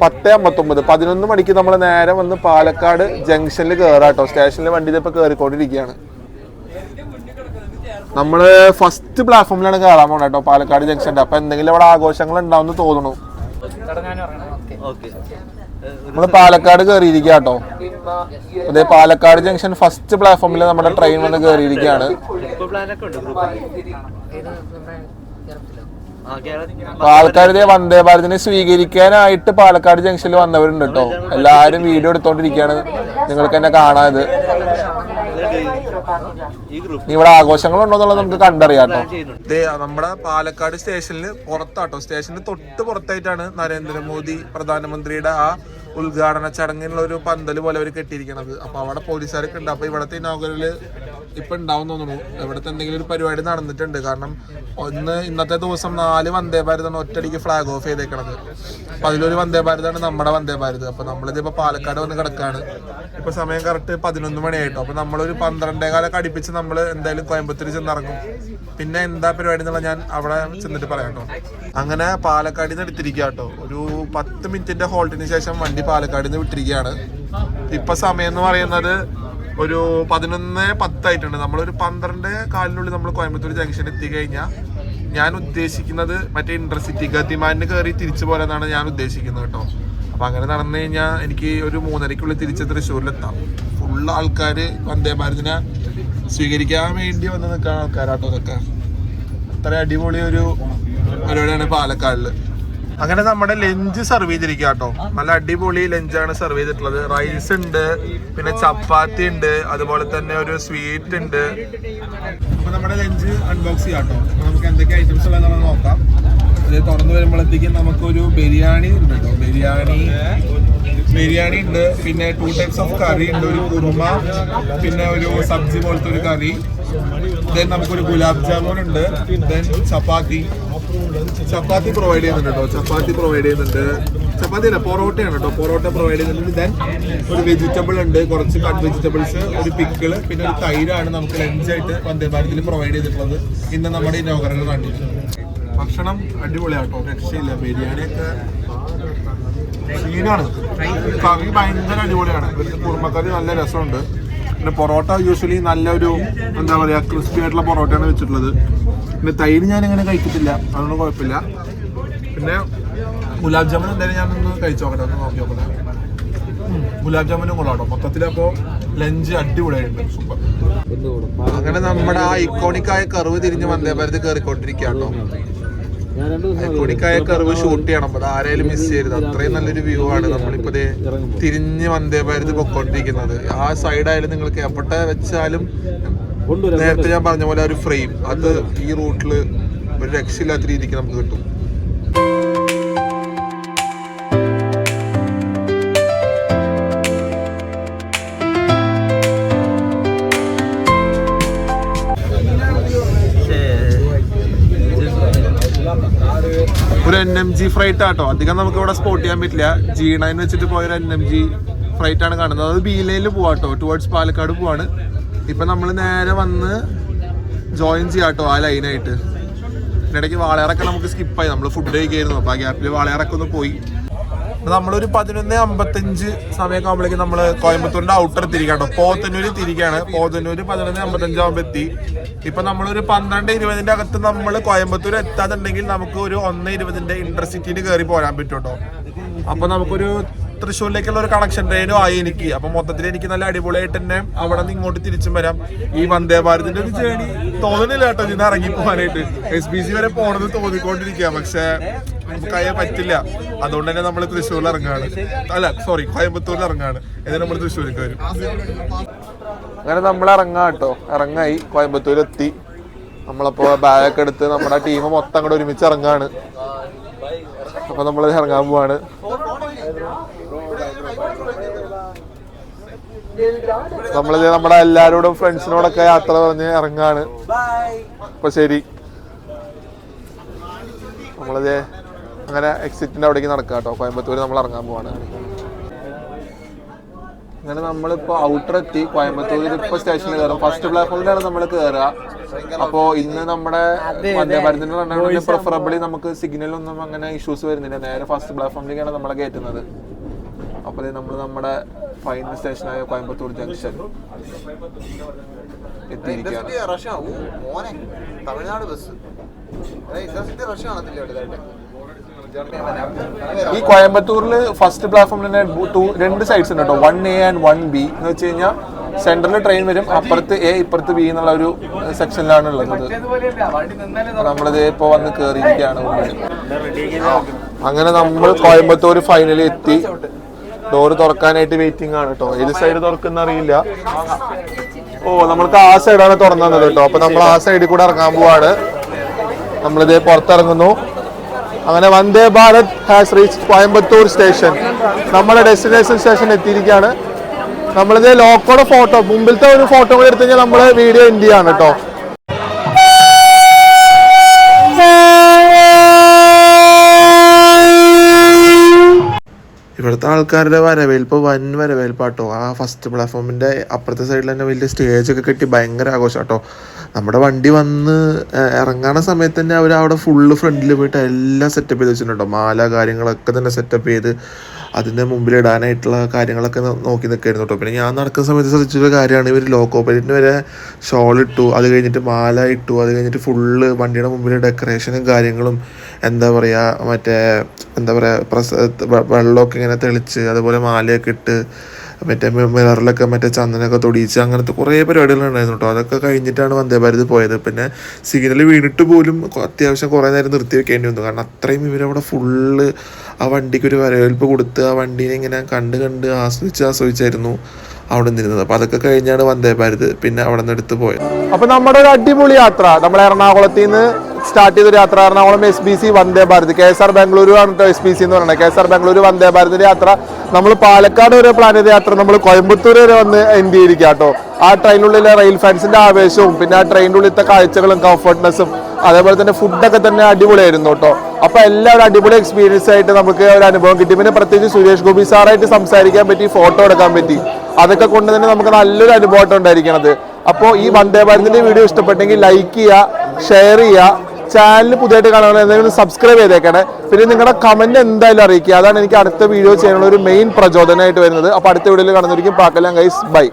10:59 11 മണിക്ക് നമ്മൾ നേരെ വന്ന് പാലക്കാട് ജംഗ്ഷനിൽ കയറാട്ടോ. സ്റ്റേഷനിൽ വണ്ടി ഇതിപ്പോൾ കയറിക്കൊണ്ടിരിക്കുകയാണ്. നമ്മൾ ഫസ്റ്റ് പ്ലാറ്റ്ഫോമിലാണ് കയറാൻ പോകണം കേട്ടോ പാലക്കാട് ജംഗ്ഷൻ്റെ. അപ്പോൾ എന്തെങ്കിലും അവിടെ ആഘോഷങ്ങൾ ഉണ്ടാവുമെന്ന് തോന്നുന്നു. നമ്മൾ പാലക്കാട് കയറിയിരിക്കുക കേട്ടോ. അതെ, പാലക്കാട് ജംഗ്ഷൻ ഫസ്റ്റ് പ്ലാറ്റ്ഫോമിൽ നമ്മുടെ ട്രെയിൻ വന്ന് കയറിയിരിക്കുകയാണ്. ആൾക്കാർ വന്ദേ ഭാരതിനെ സ്വീകരിക്കാനായിട്ട് പാലക്കാട് ജംഗ്ഷനിൽ വന്നവരുണ്ട് കേട്ടോ. എല്ലാവരും വീഡിയോ എടുത്തോണ്ടിരിക്കുകയാണ്, നിങ്ങൾക്ക് തന്നെ കാണാത്. ഇവിടെ ആഘോഷങ്ങളുണ്ടോ എന്നുള്ളത് നമുക്ക് കണ്ടറിയാം കേട്ടോ. നമ്മുടെ പാലക്കാട് സ്റ്റേഷനിൽ പുറത്താട്ടോ, സ്റ്റേഷനിൽ തൊട്ട് പുറത്തായിട്ടാണ് നരേന്ദ്രമോദി പ്രധാനമന്ത്രിയുടെ ആ ഉദ്ഘാടന ചടങ്ങിനുള്ള ഒരു പന്തല് പോലെ അവർ കെട്ടിയിരിക്കണത്. അപ്പൊ അവിടെ പോലീസുകാരൊക്കെ ഉണ്ട്. അപ്പൊ ഇവിടത്തെ ഇനോഗ്രല് ഇപ്പൊ ഉണ്ടാവും തോന്നുന്നു. ഇവിടുത്തെ എന്തെങ്കിലും ഒരു പരിപാടി നടന്നിട്ടുണ്ട്. കാരണം ഇന്നത്തെ ദിവസം 4 വന്ദേ ഭാരതാണ് ഒറ്റയടിക്ക് ഫ്ലാഗ് ഓഫ് ചെയ്തേക്കണത്. അപ്പൊ അതിലൊരു വന്ദേ ഭാരതാണ് നമ്മുടെ വന്ദേ ഭാരത്. അപ്പൊ നമ്മളിതിപ്പോ പാലക്കാട് വന്ന് കിടക്കാണ്. ഇപ്പൊ സമയം കറക്റ്റ് 11 മണിയായിട്ടോ. അപ്പൊ നമ്മളൊരു 12:15 അടുപ്പിച്ച് നമ്മൾ എന്തായാലും കോയമ്പത്തൂർ ചെന്നിറങ്ങും. പിന്നെ എന്താ പരിപാടി എന്നുള്ള ഞാൻ അവിടെ ചെന്നിട്ട് പറയാം കേട്ടോ. അങ്ങനെ പാലക്കാടിൽ നിന്ന് എടുത്തിരിക്കുക കേട്ടോ. ഒരു 10 മിനിറ്റിന്റെ ഹോൾട്ടിന് ശേഷം വണ്ടി പാലക്കാടിൽ നിന്ന് വിട്ടിരിക്കുകയാണ്. ഇപ്പൊ സമയം എന്ന് പറയുന്നത് ഒരു 11:10 ആയിട്ടുണ്ട്. നമ്മളൊരു 12:15 നമ്മൾ കോയമ്പത്തൂർ ജംഗ്ഷൻ എത്തിക്കഴിഞ്ഞാൽ ഞാൻ ഉദ്ദേശിക്കുന്നത് മറ്റേ ഇന്റർസിറ്റി ഗതിമാനിന് കയറി തിരിച്ചു പോരാന്നാണ് ഞാൻ ഉദ്ദേശിക്കുന്നത് കേട്ടോ. അപ്പൊ അങ്ങനെ നടന്നു കഴിഞ്ഞാൽ എനിക്ക് ഒരു 3:30 തിരിച്ച് തൃശ്ശൂരിലെത്താം. ഫുള്ള് ആൾക്കാർ വന്ദേ ഭാരതിനെ സ്വീകരിക്കാൻ വേണ്ടി വന്ന് നിൽക്കുന്ന ആൾക്കാരാട്ടോ. അതൊക്കെ അത്ര അടിപൊളി ഒരു പരിപാടിയാണ് പാലക്കാടില്. അങ്ങനെ നമ്മുടെ ലഞ്ച് സെർവ് ചെയ്തിരിക്കുക കേട്ടോ. നല്ല അടിപൊളി ലഞ്ചാണ് സെർവ് ചെയ്തിട്ടുള്ളത്. റൈസ് ഉണ്ട്, പിന്നെ ചപ്പാത്തി ഉണ്ട്, അതുപോലെ തന്നെ ഒരു സ്വീറ്റ് ഉണ്ട്. അപ്പൊ നമ്മുടെ ലഞ്ച് അൺബോക്സ് ചെയ്യാം കേട്ടോ. നമുക്ക് എന്തൊക്കെ ഐറ്റംസ് ഉള്ളതെന്ന് നോക്കാം. ഇത് തുറന്നു വരുമ്പോഴത്തേക്കും നമുക്കൊരു ബിരിയാണി ഉണ്ട് കേട്ടോ. ബിരിയാണി ഉണ്ട്, പിന്നെ 2 ടൈപ്സ് ഓഫ് കറി ഉണ്ട്. ഒരു കുറുമ, പിന്നെ ഒരു സബ്ജി പോലത്തെ ഒരു കറി. ദെൻ നമുക്കൊരു ഗുലാബ് ജാമുൻ ഉണ്ട്. ദെൻ ചപ്പാത്തി പ്രൊവൈഡ് ചെയ്യുന്നുണ്ട് കേട്ടോ. ചപ്പാത്തി അല്ല, പൊറോട്ടയാണ് കേട്ടോ. പൊറോട്ട പ്രൊവൈഡ് ചെയ്യുന്നുണ്ട്. ദെൻ ഒരു വെജിറ്റബിൾ ഉണ്ട്, കുറച്ച് കട്ട് വെജിറ്റബിൾസ്, ഒരു പിക്കിള്, പിന്നെ ഒരു തൈരാണ് നമുക്ക് ലഞ്ചായിട്ട് വന്ദേ ഭാരതിൽ പ്രൊവൈഡ് ചെയ്തിട്ടുള്ളത്. ഇന്ന് നമ്മുടെ ഇനോഗ്രൽ റണ്ണിൽ ഭക്ഷണം അടിപൊളിയാട്ടോ, രക്ഷയില്ല. ബിരിയാണിയൊക്കെ സീനാണ്. കറി ഭയങ്കര അടിപൊളിയാണ്. കുറുമക്കറി നല്ല രസമുണ്ട്. പിന്നെ പൊറോട്ട യൂഷ്വലി നല്ലൊരു എന്താ പറയുക ക്രിസ്പി ആയിട്ടുള്ള പൊറോട്ടയാണ് വെച്ചിട്ടുള്ളത്. പിന്നെ തൈര് ഞാൻ അങ്ങനെ കഴിക്കത്തില്ല, അതൊന്നും കുഴപ്പമില്ല. പിന്നെ ഗുലാബ് ജാമുൻ എന്തായാലും ഞാനൊന്ന് കഴിച്ചു നോക്കട്ടെ, ഒന്ന് നോക്കി നോക്കട്ടെ. ഗുലാബ് ജാമുനും കൊള്ളാട്ടോ. മൊത്തത്തിൽ അപ്പോൾ ലഞ്ച് അടിപൊളിയായിട്ടുണ്ട്, സൂപ്പർ. അങ്ങനെ നമ്മുടെ ആ ഇക്കോണിക്കായ കർവ് തിരിഞ്ഞ് വന്ദേ ഭാരത് കയറിക്കൊണ്ടിരിക്കുകയാട്ടോ. ഐക്കോണിക്കായ കർവ് ഷൂട്ട് ചെയ്യണം. അത് ആരെയും മിസ് ചെയ്യരുത്. അത്രയും നല്ലൊരു വ്യൂ ആണ്. നമ്മളിപ്പോ തിരിഞ്ഞ് വന്ദേ ഭാരത് പൊക്കോണ്ടിരിക്കുന്നത്. ആ സൈഡായാലും നിങ്ങൾക്ക് എവിടെ വെച്ചാലും നേരത്തെ ഞാൻ പറഞ്ഞ പോലെ ഒരു ഫ്രെയിം അത് ഈ റൂട്ടിൽ ഒരു രക്ഷയില്ലാത്ത രീതിക്ക് നമുക്ക് കിട്ടും. ഒരു NMG ഫ്രൈറ്റ് ആട്ടോ. അധികം നമുക്ക് ഇവിടെ സ്പോട്ട് ചെയ്യാൻ പറ്റില്ല. G9 വെച്ചിട്ട് പോയൊരു NMG ഫ്രൈറ്റ് ആണ് കാണുന്നത്. അത് B ലൈനിൽ പോവാട്ടോ, ടുവേർഡ്സ് പാലക്കാട് പോവാണ്. ഇപ്പൊ നമ്മൾ നേരെ വന്ന് ജോയിൻ ചെയ്യാട്ടോ ആ ലൈനായിട്ട്. ഇടയ്ക്ക് വാളയാറൊക്കെ നമുക്ക് സ്കിപ്പായി. നമ്മൾ ഫുഡ് കഴിക്കായിരുന്നു. അപ്പൊ ആ ഗ്യാപ്പിൽ വാളയാറൊക്കെ ഒന്ന് പോയി. നമ്മളൊരു 11:55 സമയമൊക്കെ ആകുമ്പോഴേക്കും നമ്മൾ കോയമ്പത്തൂരിന്റെ ഔട്ടർ തിരിക്കാട്ടോ. പോത്തന്നൂര് തിരിക്കാണ്. പോത്തന്നൂര് 11:55 ആകുമ്പോൾ എത്തി. ഇപ്പൊ നമ്മളൊരു 12:20 അകത്ത് നമ്മൾ കോയമ്പത്തൂർ എത്താതുണ്ടെങ്കിൽ നമുക്ക് ഒരു 1:20 ഇന്റർസിറ്റിയിൽ കയറി പോരാൻ പറ്റും കേട്ടോ. അപ്പൊ നമുക്കൊരു തൃശ്ശൂരിലേക്കുള്ള ഒരു കണക്ഷൻ ട്രെയിനും ആയി എനിക്ക്. അപ്പൊ മൊത്തത്തിൽ എനിക്ക് നല്ല അടിപൊളിയായിട്ട് തന്നെ അവിടെ നിന്ന് ഇങ്ങോട്ട് തിരിച്ചും വരാം. ഈ വന്ദേ ഭാരതിന്റെ ഒരു ജേണി തോന്നുന്നില്ല കേട്ടോ ഇതിന് ഇറങ്ങി പോകാനായിട്ട്. SBC വരെ പോണെന്ന് തോന്നിക്കൊണ്ടിരിക്കുക, പക്ഷെ നമുക്ക് അയ്യാൻ പറ്റില്ല. അതുകൊണ്ട് തന്നെ നമ്മൾ തൃശ്ശൂരിൽ ഇറങ്ങാണ്. കോയമ്പത്തൂരിൽ ഇറങ്ങാണ്. എന്നിട്ട് നമ്മൾ തൃശ്ശൂർക്ക് വരും. അങ്ങനെ നമ്മൾ ഇറങ്ങാം കേട്ടോ. ഇറങ്ങായി, കോയമ്പത്തൂർ എത്തി. നമ്മളപ്പോ ബാഗൊക്കെ എടുത്ത് നമ്മുടെ ടീം മൊത്തം അങ്ങോട്ട് ഒരുമിച്ച് ഇറങ്ങാണ്. അപ്പൊ നമ്മൾ ഇറങ്ങാൻ പോവാണ്. നമ്മളിത് നമ്മുടെ എല്ലാരോടും ഫ്രണ്ട്സിനോടൊക്കെ യാത്ര പറഞ്ഞ് ഇറങ്ങാണ്. അപ്പൊ ശരി, നമ്മളിത് അങ്ങനെ എക്സിറ്റിന്റെ അവിടേക്ക് നടക്കാം കേട്ടോ. കോയമ്പത്തൂര് നമ്മൾ ഇറങ്ങാൻ പോവാണ്. അങ്ങനെ നമ്മളിപ്പോ ഔട്ടർ എത്തി. കോയമ്പത്തൂരിൽ ഇപ്പൊ സ്റ്റേഷനിൽ കയറും. ഫസ്റ്റ് പ്ലാറ്റ്ഫോമിലാണ് നമ്മൾ കയറുക. അപ്പോ ഇന്ന് നമ്മുടെ വന്ദേ ഭാരതിന്റെ റണ്ണാണെങ്കിൽ പ്രിഫറബിളി നമുക്ക് സിഗ്നലൊന്നും അങ്ങനെ ഇഷ്യൂസ് വരുന്നില്ല. നേരെ ഫസ്റ്റ് പ്ലാറ്റ്ഫോമിലേക്കാണ് നമ്മളെ കയറ്റുന്നത്. അപ്പോൾ നമ്മൾ നമ്മുടെ ഫൈനൽ സ്റ്റേഷനായ കോയമ്പത്തൂർ ജംഗ്ഷൻ എത്തിയിരിക്കുകയാണ്. ഈ കോയമ്പത്തൂരിൽ ഫസ്റ്റ് പ്ലാറ്റ്ഫോമിൽ തന്നെ 2 സൈഡ്സ് ഉണ്ട് കേട്ടോ. 1A ആൻഡ് 1B എന്ന് വെച്ച് കഴിഞ്ഞാൽ സെൻട്രലിൽ ട്രെയിൻ വരും. അപ്പുറത്ത് A ഇപ്പുറത്ത് B എന്നുള്ള ഒരു സെക്ഷനിലാണ് ഉള്ളത്. നമ്മളിത് ഇപ്പൊ വന്ന് കേറിയിരിക്കുകയാണ്. അങ്ങനെ നമ്മൾ കോയമ്പത്തൂർ ഫൈനലി എത്തി. ഡോറ് തുറക്കാനായിട്ട് വെയിറ്റിംഗ് ആണ് കേട്ടോ. ഏത് സൈഡ് തുറക്കുന്ന അറിയില്ല. ഓ നമ്മൾക്ക് ആ സൈഡാണ് തുറന്നു തന്നത് കേട്ടോ. അപ്പൊ നമ്മൾ ആ സൈഡിൽ കൂടെ ഇറങ്ങാൻ പോവാണ്. നമ്മളിത് പുറത്തിറങ്ങുന്നു. അങ്ങനെ Vande Bharat has reach Coimbatore station. നമ്മുടെ ഡെസ്റ്റിനേഷൻ സ്റ്റേഷൻ എത്തിയിരിക്കുകയാണ്. നമ്മളിത് ലോക്കോടെ ഫോട്ടോ, മുമ്പിലത്തെ ഒരു ഫോട്ടോ കൂടി എടുത്തു കഴിഞ്ഞാൽ നമ്മൾ വീഡിയോ എൻഡ് ചെയ്യാണ് കേട്ടോ. ഇവിടുത്തെ ആൾക്കാരുടെ വരവേൽപ്പ് വൻ വരവേൽപ്പാട്ടോ. ആ ഫസ്റ്റ് പ്ലാറ്റ്ഫോമിൻ്റെ അപ്പുറത്തെ സൈഡിൽ തന്നെ വലിയ സ്റ്റേജൊക്കെ കെട്ടി ഭയങ്കര ആഘോഷം കേട്ടോ. നമ്മുടെ വണ്ടി വന്ന് ഇറങ്ങാണ സമയത്ത് തന്നെ അവർ അവിടെ ഫുള്ള് ഫ്രണ്ടിൽ പോയിട്ട് എല്ലാം സെറ്റപ്പ് ചെയ്ത് വെച്ചിട്ടുണ്ടോ. മാല കാര്യങ്ങളൊക്കെ തന്നെ സെറ്റപ്പ് ചെയ്ത് അതിൻ്റെ മുമ്പിലിടാനായിട്ടുള്ള കാര്യങ്ങളൊക്കെ നോക്കി നിൽക്കായിരുന്നു കേട്ടോ. പിന്നെ ഞാൻ നടക്കുന്ന സമയത്ത് ശ്രദ്ധിച്ചൊരു കാര്യമാണ്, ഇവർ ലോക്കോ പൈലറ്റിന് വരെ ഷോൾ ഇട്ടു, അത് കഴിഞ്ഞിട്ട് മാല ഇട്ടു, അത് കഴിഞ്ഞിട്ട് ഫുള്ള് വണ്ടിയുടെ മുമ്പിൽ ഡെക്കറേഷനും കാര്യങ്ങളും എന്താ പറയുക മറ്റേ എന്താ പറയുക വെള്ളമൊക്കെ ഇങ്ങനെ തെളിച്ച് അതുപോലെ മാലയൊക്കെ ഇട്ട് മറ്റേ മിററിലൊക്കെ മറ്റേ ചന്ദനമൊക്കെ തൊടിയിച്ച് അങ്ങനത്തെ കുറേ പരിപാടികളുണ്ടായിരുന്നു കേട്ടോ. അതൊക്കെ കഴിഞ്ഞിട്ടാണ് വന്ദേ ഭാരത് പോയത്. പിന്നെ സിഗ്നൽ വീണിട്ട് പോലും അത്യാവശ്യം കുറേ നേരം നിർത്തി വെക്കേണ്ടി വന്നു. കാരണം അത്രയും ഇവരവിടെ ഫുള്ള് ആ വണ്ടിക്ക് ഒരു വരവേൽപ്പ് കൊടുത്ത് ആ വണ്ടീനെ ഇങ്ങനെ കണ്ട് ആസ്വദിച്ചായിരുന്നു അവിടെ നിന്നിരുന്നത്. അപ്പോൾ അതൊക്കെ കഴിഞ്ഞാണ് വന്ദേ ഭാരത് പിന്നെ അവിടെ നിന്ന് എടുത്ത് പോയത്. അപ്പോൾ നമ്മുടെ ഒരു അടിപൊളി യാത്ര നമ്മൾ എറണാകുളത്ത് നിന്ന് സ്റ്റാർട്ട് ചെയ്തൊരു യാത്ര. എറണാകുളം SBC വന്ദേ ഭാരത്, KSR ബാംഗ്ലൂരു ആണ് കേട്ടോ SBC എന്ന് പറയുന്നത്. KSR ബാംഗ്ലൂരു വന്ദേ ഭാരതിന്റെ യാത്ര നമ്മൾ പാലക്കാട് വരെ പ്ലാൻ ചെയ്ത യാത്ര നമ്മൾ കോയമ്പത്തൂർ വരെ വന്ന് എൻഡ് ചെയ്തിരിക്കുക കേട്ടോ. ആ ട്രെയിനുള്ളിലെ റെയിൽ ഫാൻസിന്റെ ആവേശവും പിന്നെ ആ ട്രെയിനിൻ്റെ ഉള്ളിലത്തെ കാഴ്ചകളും കംഫർട്ട്നെസ്സും അതേപോലെ തന്നെ ഫുഡൊക്കെ തന്നെ അടിപൊളിയായിരുന്നു കേട്ടോ. അപ്പൊ എല്ലാവരും അടിപൊളി എക്സ്പീരിയൻസ് ആയിട്ട് നമുക്ക് ഒരു അനുഭവം കിട്ടി. പിന്നെ പ്രത്യേകിച്ച് സുരേഷ് ഗോപി സാറായിട്ട് സംസാരിക്കാൻ പറ്റി, ഫോട്ടോ എടുക്കാൻ പറ്റി. അതൊക്കെ കൊണ്ട് തന്നെ നമുക്ക് നല്ലൊരു അനുഭവമായിട്ട് ഉണ്ടായിരിക്കണത്. അപ്പോൾ ഈ വന്ദേ ഭാരതിന്റെ വീഡിയോ ഇഷ്ടപ്പെട്ടെങ്കിൽ ലൈക്ക് ചെയ്യുക, ഷെയർ ചെയ്യുക, ചാനൽ പുതിയതായിട്ട് കാണുകയാണെങ്കിൽ എന്തെങ്കിലും സബ്സ്ക്രൈബ് ചെയ്തേക്കണേ. പിന്നെ നിങ്ങളുടെ കമന്റ് എന്തായാലും അറിയിക്കുക. അതാണ് എനിക്ക് അടുത്ത വീഡിയോ ചെയ്യാനുള്ള ഒരു മെയിൻ പ്രചോദനമായിട്ട് വരുന്നത്. അപ്പോൾ അടുത്ത വീഡിയോയിൽ കാണുന്നതായിരിക്കും. പാക്കലാം ഗൈസ്, ബൈ.